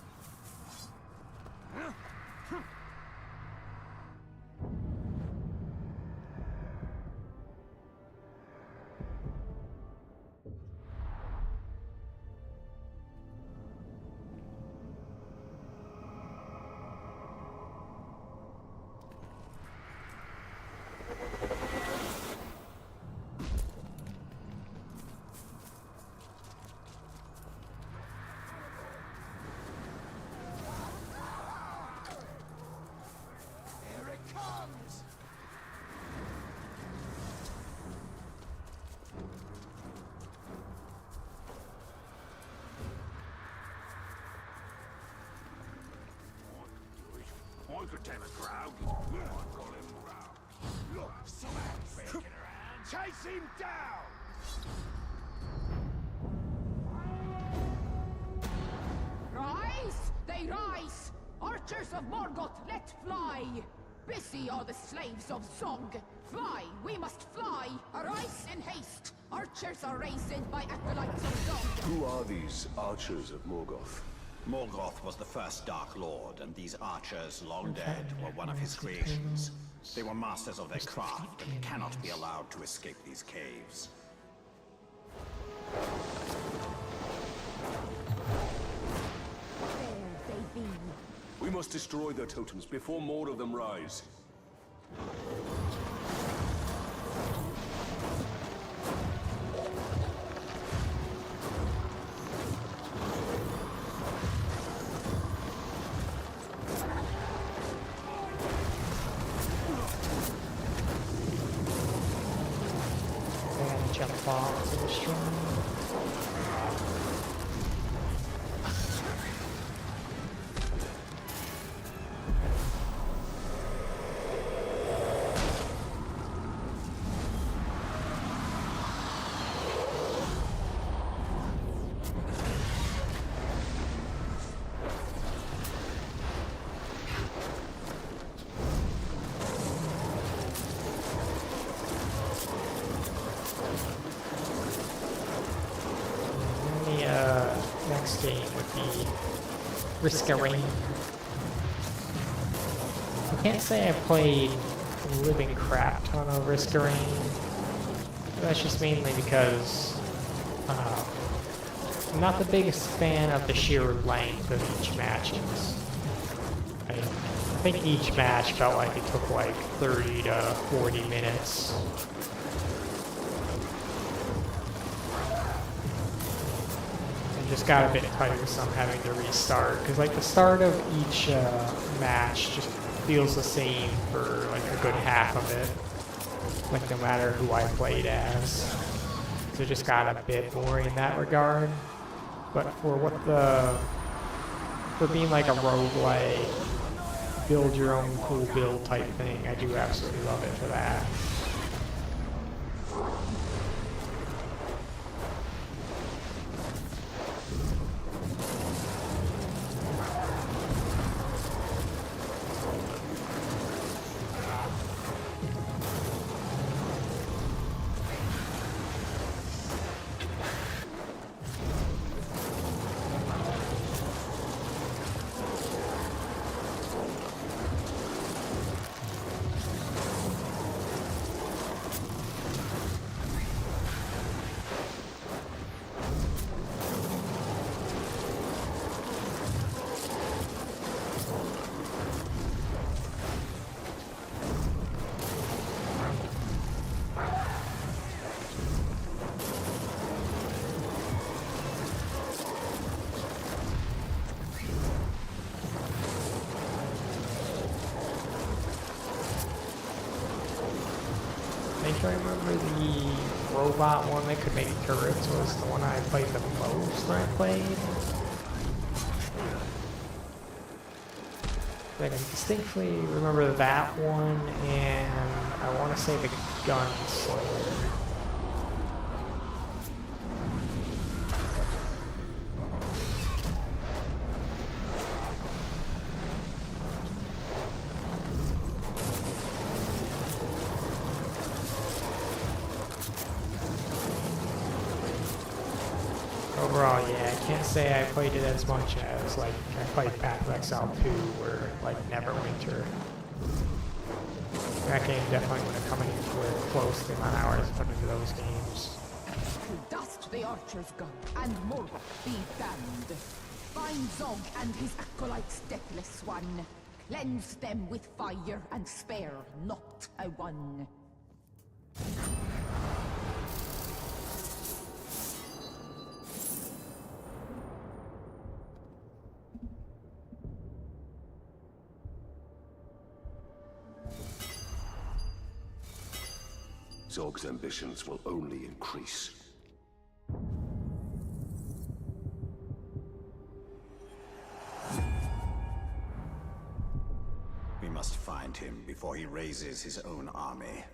Chase him down!
Rise! They rise! Archers of Morgoth, let fly! Busy are the slaves of Zog. Fly, we must fly! Arise in haste! Archers are raised by acolytes of Zog.
Who are these archers of Morgoth?
Morgoth was the first Dark Lord, and these archers, long dead, were one of his creations. They were masters of their craft, and cannot be allowed to escape these caves.
There they be.
We must destroy their totems before more of them rise.
And jump off to the stream. Next game would be Risk-A-Rain. I can't say I played a living crap ton of Risk-A-Rain. That's just mainly because I'm not the biggest fan of the sheer length of each matches. I think each match felt like it took like 30 to 40 minutes. Just got a bit tiresome having to restart, because like the start of each match just feels the same for like a good half of it, like no matter who I played as. So it just got a bit boring in that regard. But for being like a roguelike, build your own cool build type thing, I do absolutely love it for that. I think I remember the robot one that could make turrets was the one I played the most when I played. I can distinctly remember that one, and I want to say the Gunslinger. Overall, yeah, I can't say I played it as much as, like, I played Path of Exile 2 or, like, Neverwinter. That game definitely would have come in for close to the amount of hours put into those games.
Dust the archer's gun, and Morgoth be damned. Find Zog and his acolytes, deathless one. Cleanse them with fire, and spare not a one.
Zog's ambitions will only increase.
We must find him before he raises his own army.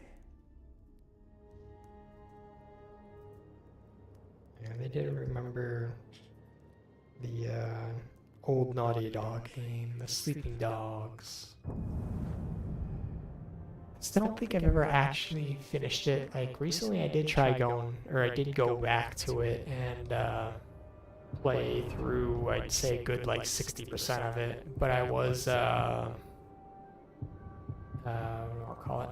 Yeah, they did remember the old Naughty Dog game, the Sleeping Dogs. Still don't think I've ever actually finished it. Like, recently I did try going, or I did go back to it and play through, I'd say, a good like 60% of it. But I was, what do I call it?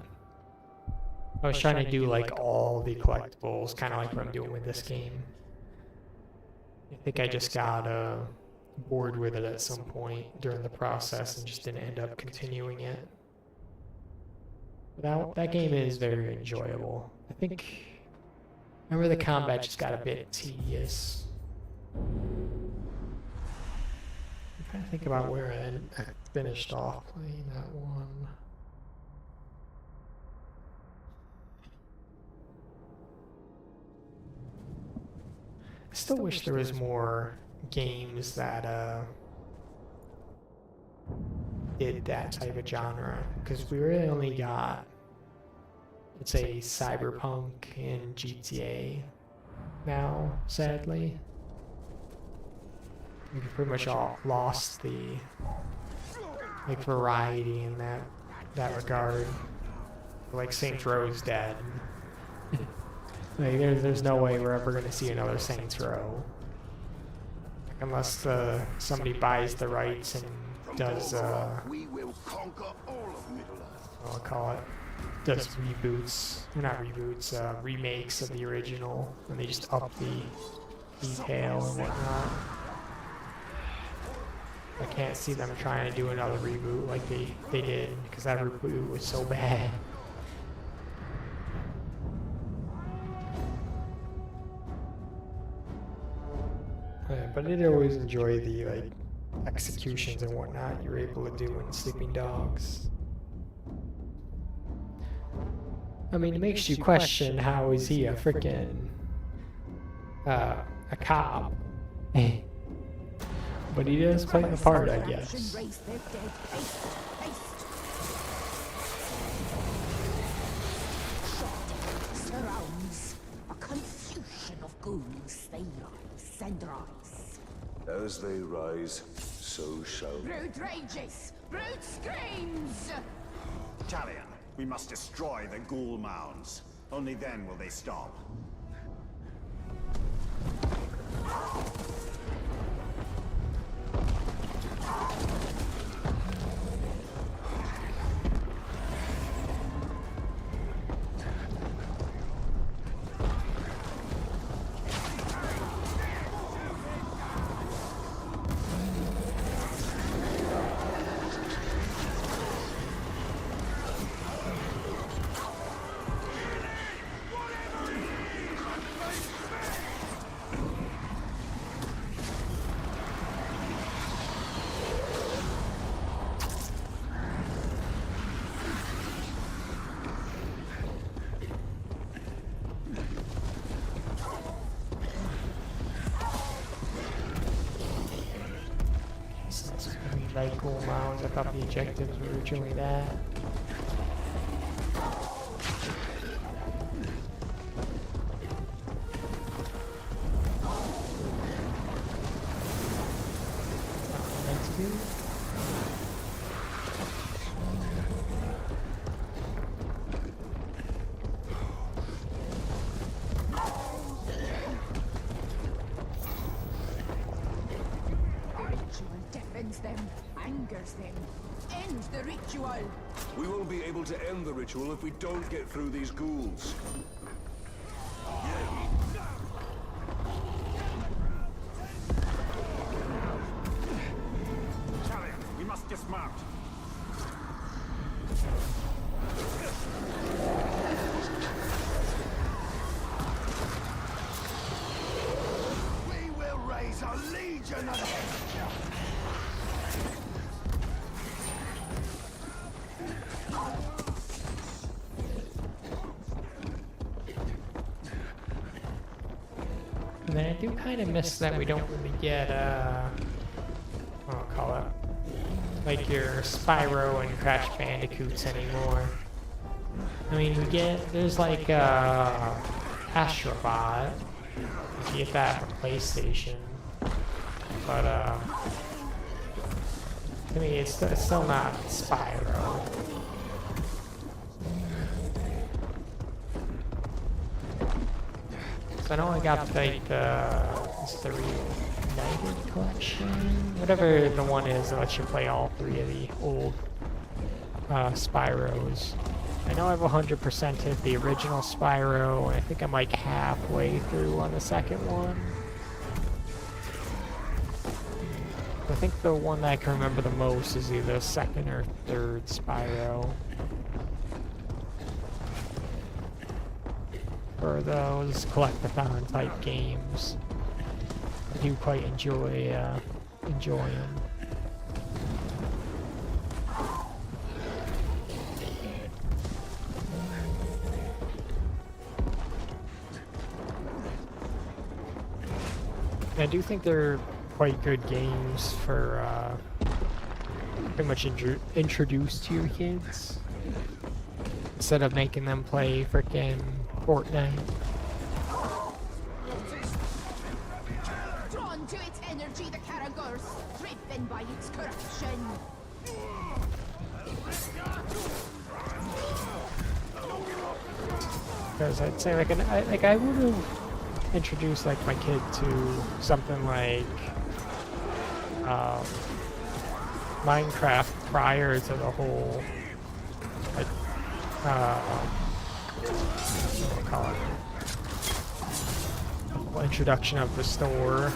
I was trying to do like all the collectibles, kind of like what I'm doing with this game. I think I just got bored with it at some point during the process and just didn't end up continuing it. That game is very enjoyable. I think. Remember the combat just got a bit tedious. I'm trying to think about where I finished off playing that one. I still wish there was more games that did that type of genre, because we really only got, let's say, Cyberpunk and GTA now, sadly. We pretty much all lost the variety in that regard. Like Saints Row's dead. Like there's no way we're ever gonna see another Saints Row, unless somebody buys the rights and does
we will conquer all of Middle-earth.
I'll call it, does reboots, not reboots, remakes of the original, and they just up the detail and whatnot. I can't see them trying to do another reboot like they did, because that reboot was so bad. Yeah, but I did always enjoy the executions and whatnot you were able to do in Sleeping Dogs. I mean, it makes you question, how is he a freaking a cop? But he does play the part, I guess.
Surrounds a confusion of ghouls. They rise and rise.
As they rise, so shall...
Brood rages! Brood screams!
Talion, we must destroy the ghoul mounds. Only then will they stop.
Like cool mounds. I thought the objectives were originally that.
We won't be able to end the ritual if we don't get through these ghouls.
Talion, we must dismount.
We will raise a legion of them.
And then I do kind of miss that we don't really get, I'll call it, like your Spyro and Crash Bandicoots anymore. I mean, we get, there's like, Astro Bot. You get that from PlayStation. But, to me, it's still not Spyro. I know I got like the Reunited collection, whatever the one is that lets you play all three of the old Spyros. I know I've 100%ed the original Spyro, and I think I'm like halfway through on the second one. I think the one that I can remember the most is either second or third Spyro. for those collectathon type games. I do quite enjoy them. I do think they're quite good games for pretty much introduce to your kids instead of making them play frickin' Fortnite.
Drawn to its energy, the Caragors, driven by its corruption.
Because I'd say I would have introduced like my kid to something like Minecraft prior to the whole like what do I call it? Well, introduction of the store.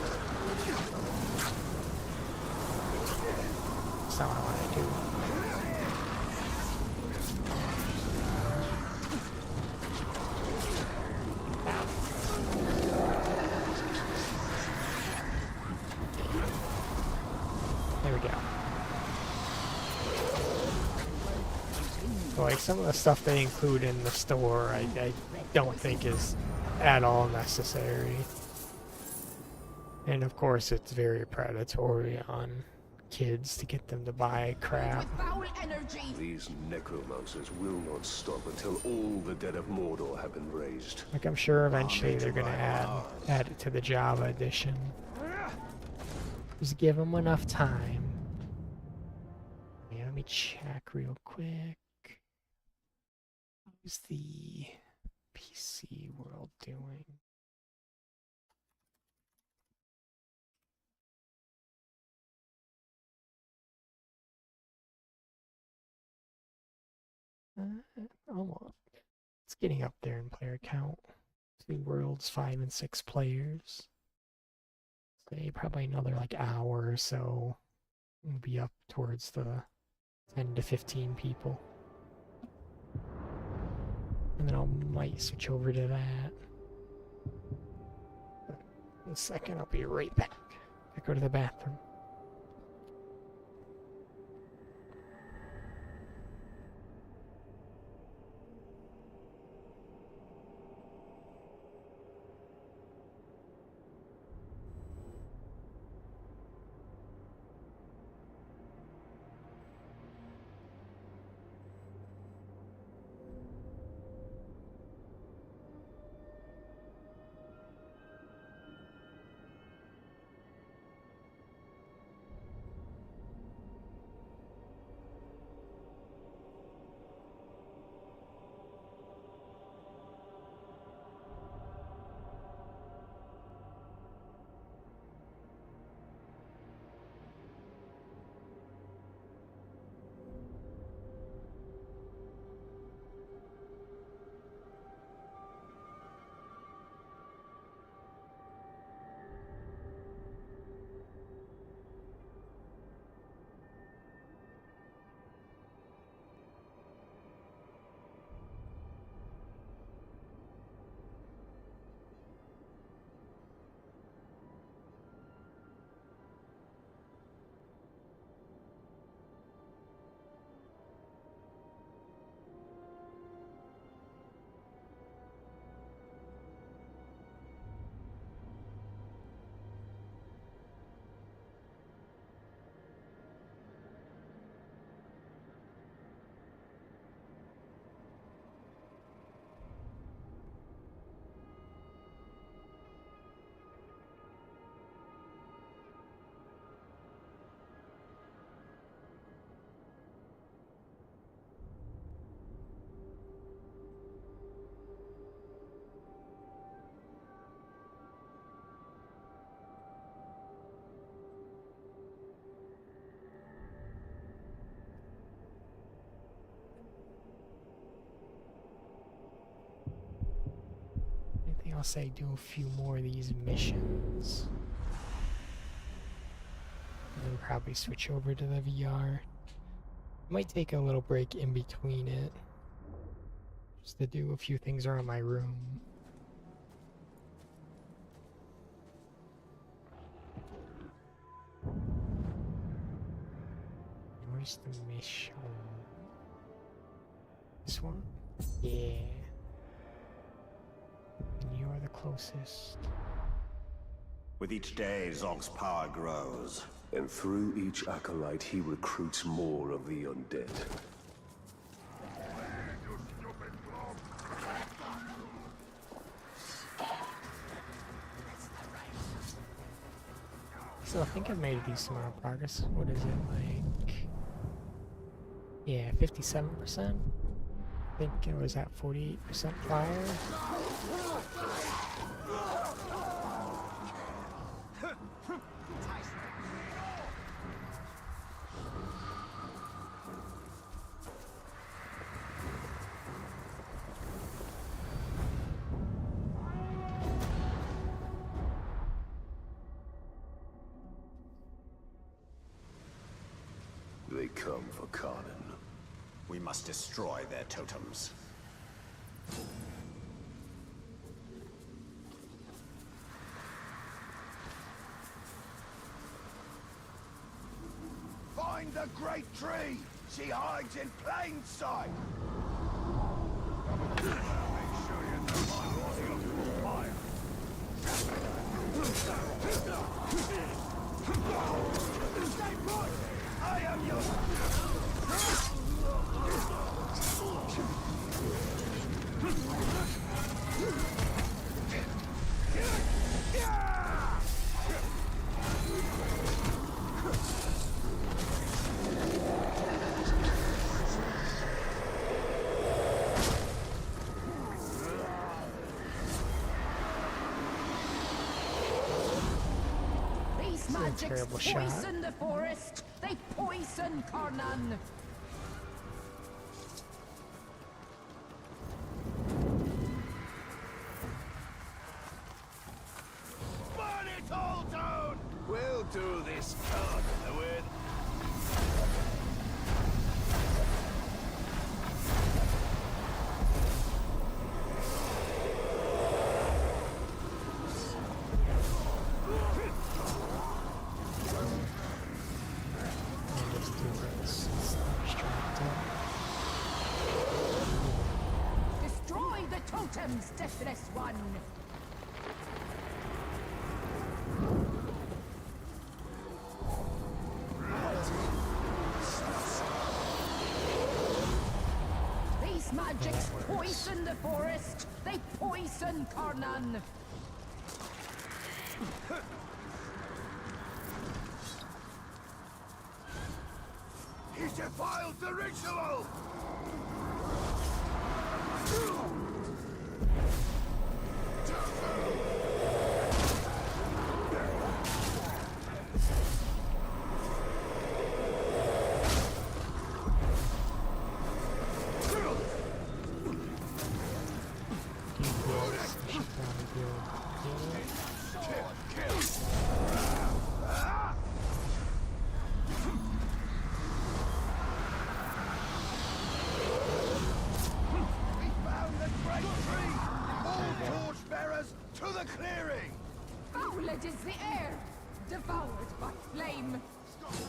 That's not what I want to do. Like some of the stuff they include in the store, I don't think is at all necessary. And of course, it's very predatory on kids to get them to buy crap.
These necromancers will not stop until all the dead of Mordor have been raised.
Like I'm sure eventually they're gonna add it to the Java edition. Just give them enough time. Yeah, let me check real quick. How's the PC world doing? Almost. It's getting up there in player count. The world's 5 and 6 players. Say probably another like hour or so. We'll be up towards the 10 to 15 people. And then I might switch over to that. But in a second, I'll be right back. I go to the bathroom. I'll say do a few more of these missions. And then probably switch over to the VR. Might take a little break in between it. Just to do a few things around my room. Where's the mission? This one? Yeah. And you are the closest.
With each day, Zog's power grows.
And through each acolyte, he recruits more of the undead.
So I think I've made a decent amount of progress. What is it, like? Yeah, 57%. I think it was at 48% fire.
They come for Conan.
We must destroy their totems.
Find the great tree! She hides in plain sight! Make sure you don't mind what's on fire. Stay put! I am yours!
These magics
terrible shot.
poison the forest. They poison Conan.
Burn it all down! We'll do this, Conan, with...
Destroy the totems, deathless one. These magics poison the forest. They poison Conan.
He defiled the ritual!
Fouled is the air, devoured by flame.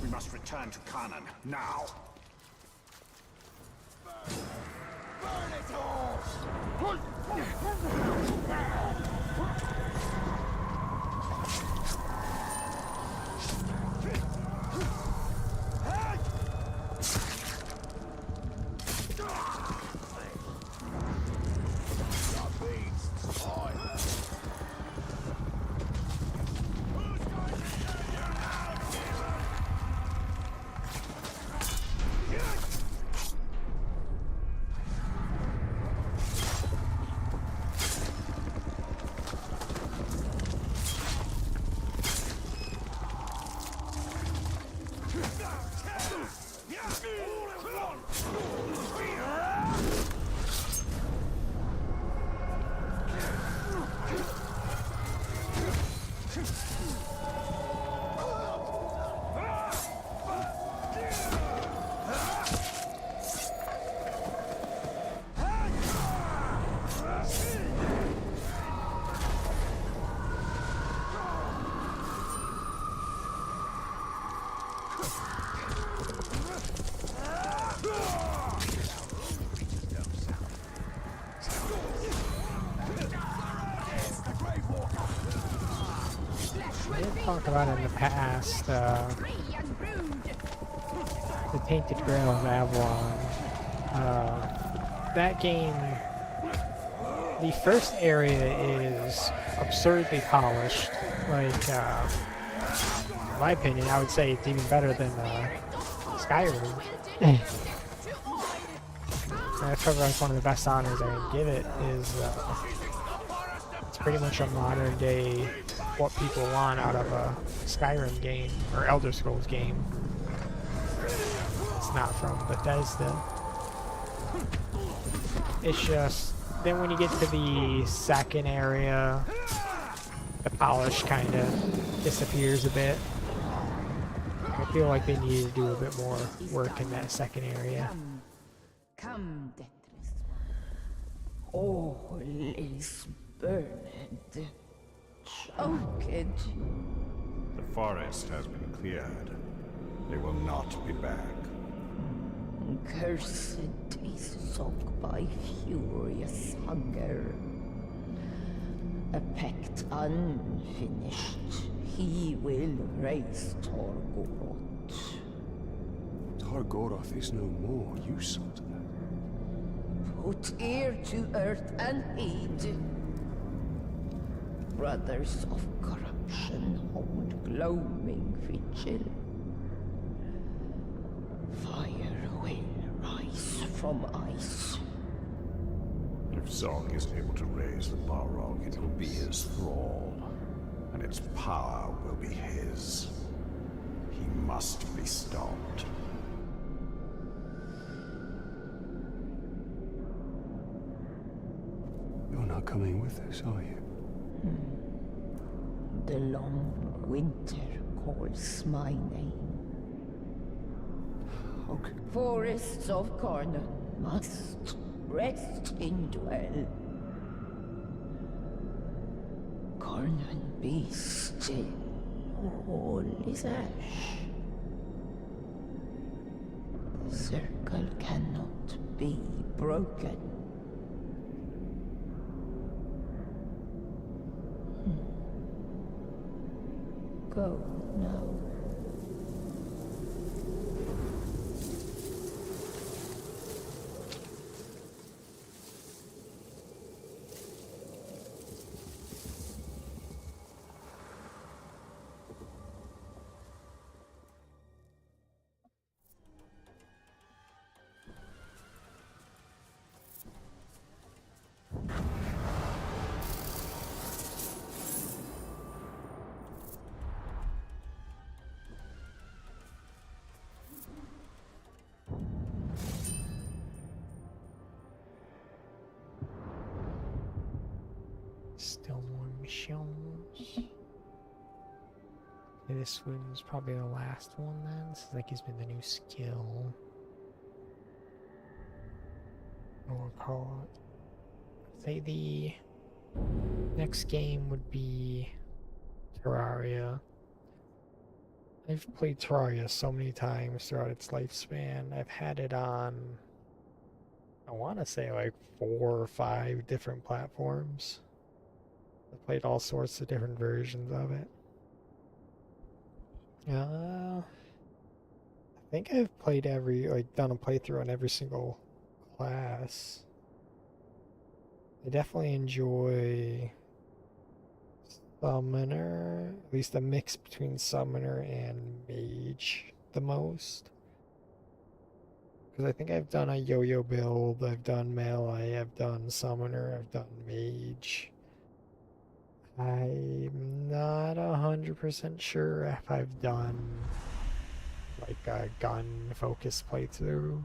We must return to Conan, now!
Burn it all!
talked about it in the past, the Tainted Grail of Avalon. That game, the first area is absurdly polished. Like, in my opinion, I would say it's even better than Skyrim. That's probably like one of the best honors I can give it. Is it's pretty much a modern day what people want out of a Skyrim game or Elder Scrolls game. It's not from Bethesda. It's just then when you get to the second area, the polish kind of disappears a bit. I feel like they need to do a bit more work in that second area.
Come, deathless one. All is burned, choked.
The forest has been cleared. They will not be back.
Cursed is soaked by furious hunger. A pact unfinished, he will raise Torgoroth.
Targoroth is no more, you saw to that.
Put ear to earth and heed. Brothers of corruption hold gloaming vigil. Fire will rise from ice.
If Zog is able to raise the Balrog, it will be his thrall, and its power will be his. He must be stopped.
You're not coming with us, are you?
The long winter calls my name.
Okay.
Forests of Conan must rest in dwell. Conan, be still. All is ash. The circle cannot be broken. Go now.
Still more missions. Okay, this one's probably the last one then. This is like gives me the new skill. Or call it. Say the next game would be Terraria. I've played Terraria so many times throughout its lifespan. I've had it on, I want to say like 4 or 5 different platforms. I played all sorts of different versions of it. I think I've played done a playthrough on every single class. I definitely enjoy Summoner, at least a mix between Summoner and Mage the most. Because I think I've done a yo-yo build, I've done Melee, I've done Summoner, I've done Mage. I'm not 100% sure if I've done like a gun focused playthrough.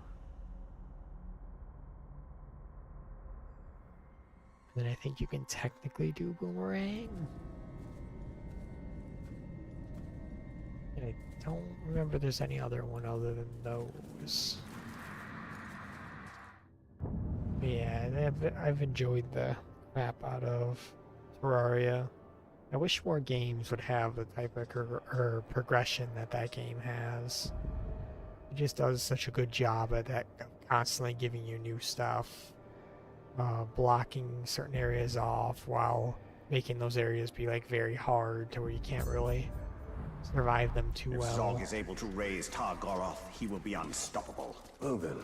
And then I think you can technically do Boomerang. And I don't remember there's any other one other than those. But yeah, I've enjoyed the crap out of Terraria. I wish more games would have the type of progression that game has. It just does such a good job at that, constantly giving you new stuff, blocking certain areas off while making those areas be like very hard to where you can't really survive them too
If
well.
Zog is able to raise Targoroth, he will be unstoppable.
Well then,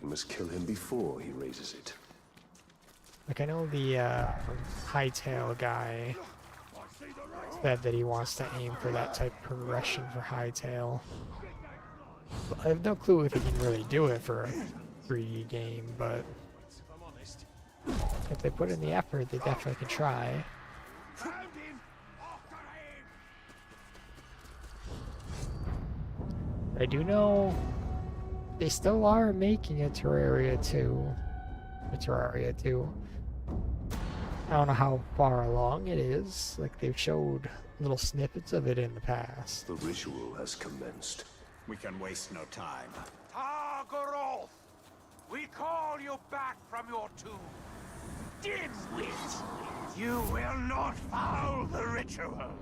we must kill him before he raises it.
Like, I know the Hytale guy said that he wants to aim for that type of progression for Hytale. I have no clue if he can really do it for a 3D game, but if they put in the effort, they definitely can try. I do know they still are making a Terraria 2. I don't know how far along it is. Like, they've showed little snippets of it in the past.
The ritual has commenced.
We can waste no time.
Targoroth! We call you back from your tomb. Dimwit! You will not foul the ritual.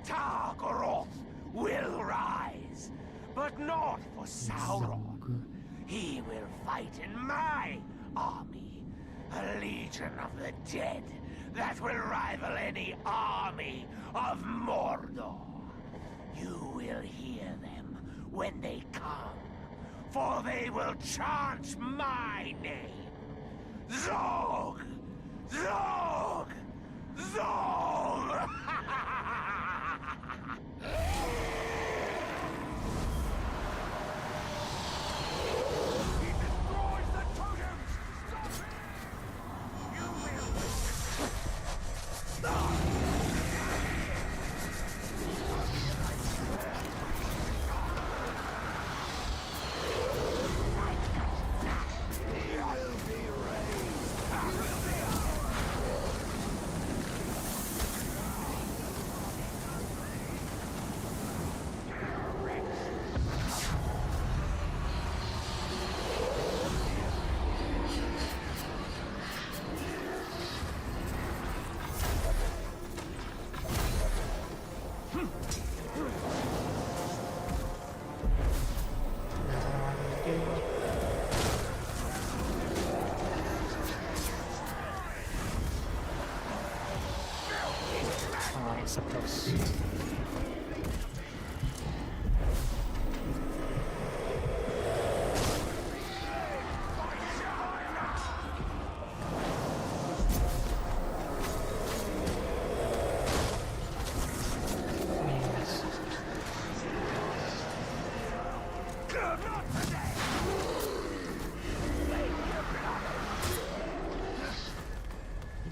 Targoroth will rise, but not for Sauron. He will fight in my army, a legion of the dead that will rival any army of Mordor. You will hear them when they come, for they will chant my name. Zog! Zog! Zog! He destroys the totems! Stop it! You will... Stop!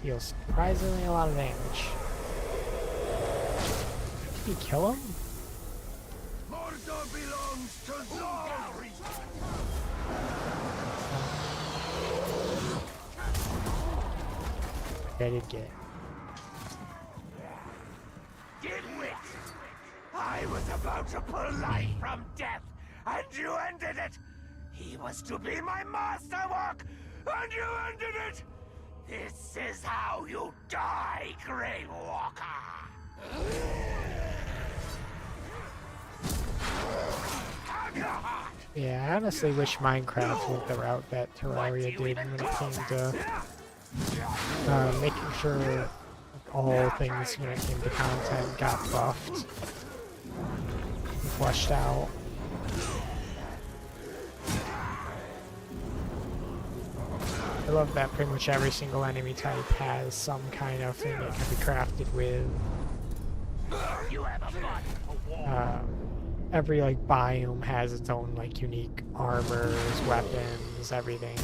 Deals surprisingly a lot of damage. Did he kill him?
Mordor belongs to Zog!
I did get it.
Dimwit! I was about to pull life from death, and you ended it! He was to be my masterwork, and you ended it! This is how you die, Grey Walker!
Yeah, I honestly wish Minecraft went the route that Terraria did when it came to making sure like, all things when it came to content got buffed and fleshed out. I love that pretty much every single enemy type has some kind of thing it can be crafted with. Every like biome has its own like unique armors, weapons, everything.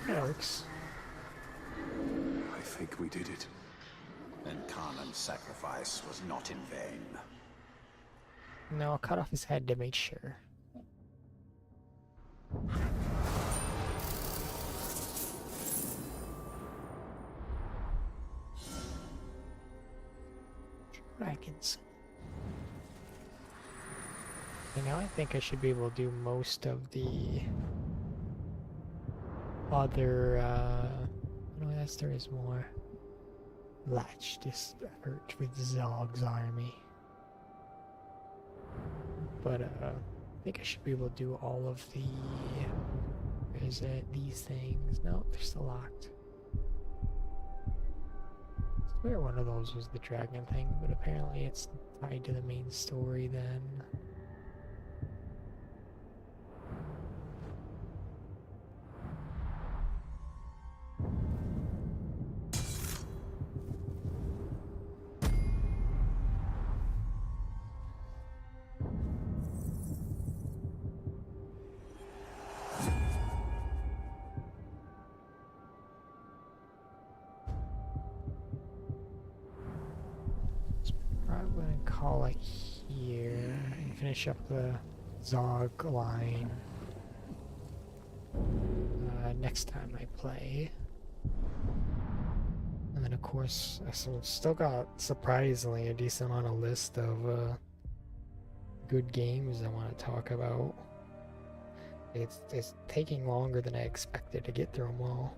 That works.
I think we did it.
Then Conan's sacrifice was not in vain.
No, I'll cut off his head to make sure. Dragons. You know, I think I should be able to do most of the other, oh yes, there is more. latch this effort with Zog's army. But I think I should be able to do all of the... Where is it? These things. No, they're still locked. I swear one of those was the dragon thing, but apparently it's tied to the main story then. I'm gonna call it here and finish up the Zog line next time I play. And then of course I still got surprisingly a decent amount of list of good games I want to talk about. It's taking longer than I expected to get through them all.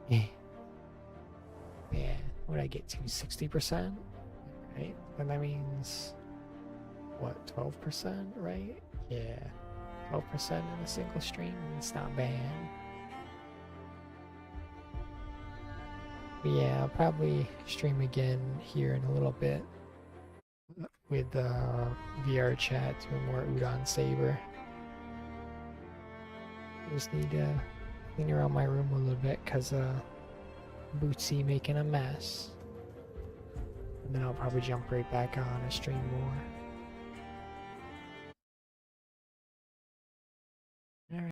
Yeah, what did I get to? 60%? Right? And that means, what, 12%, right? Yeah, 12% in a single stream. It's not bad. But yeah, I'll probably stream again here in a little bit with VR chat doing more Udon Saber. I just need to clean around my room a little bit because Bootsy making a mess. And then I'll probably jump right back on and stream more.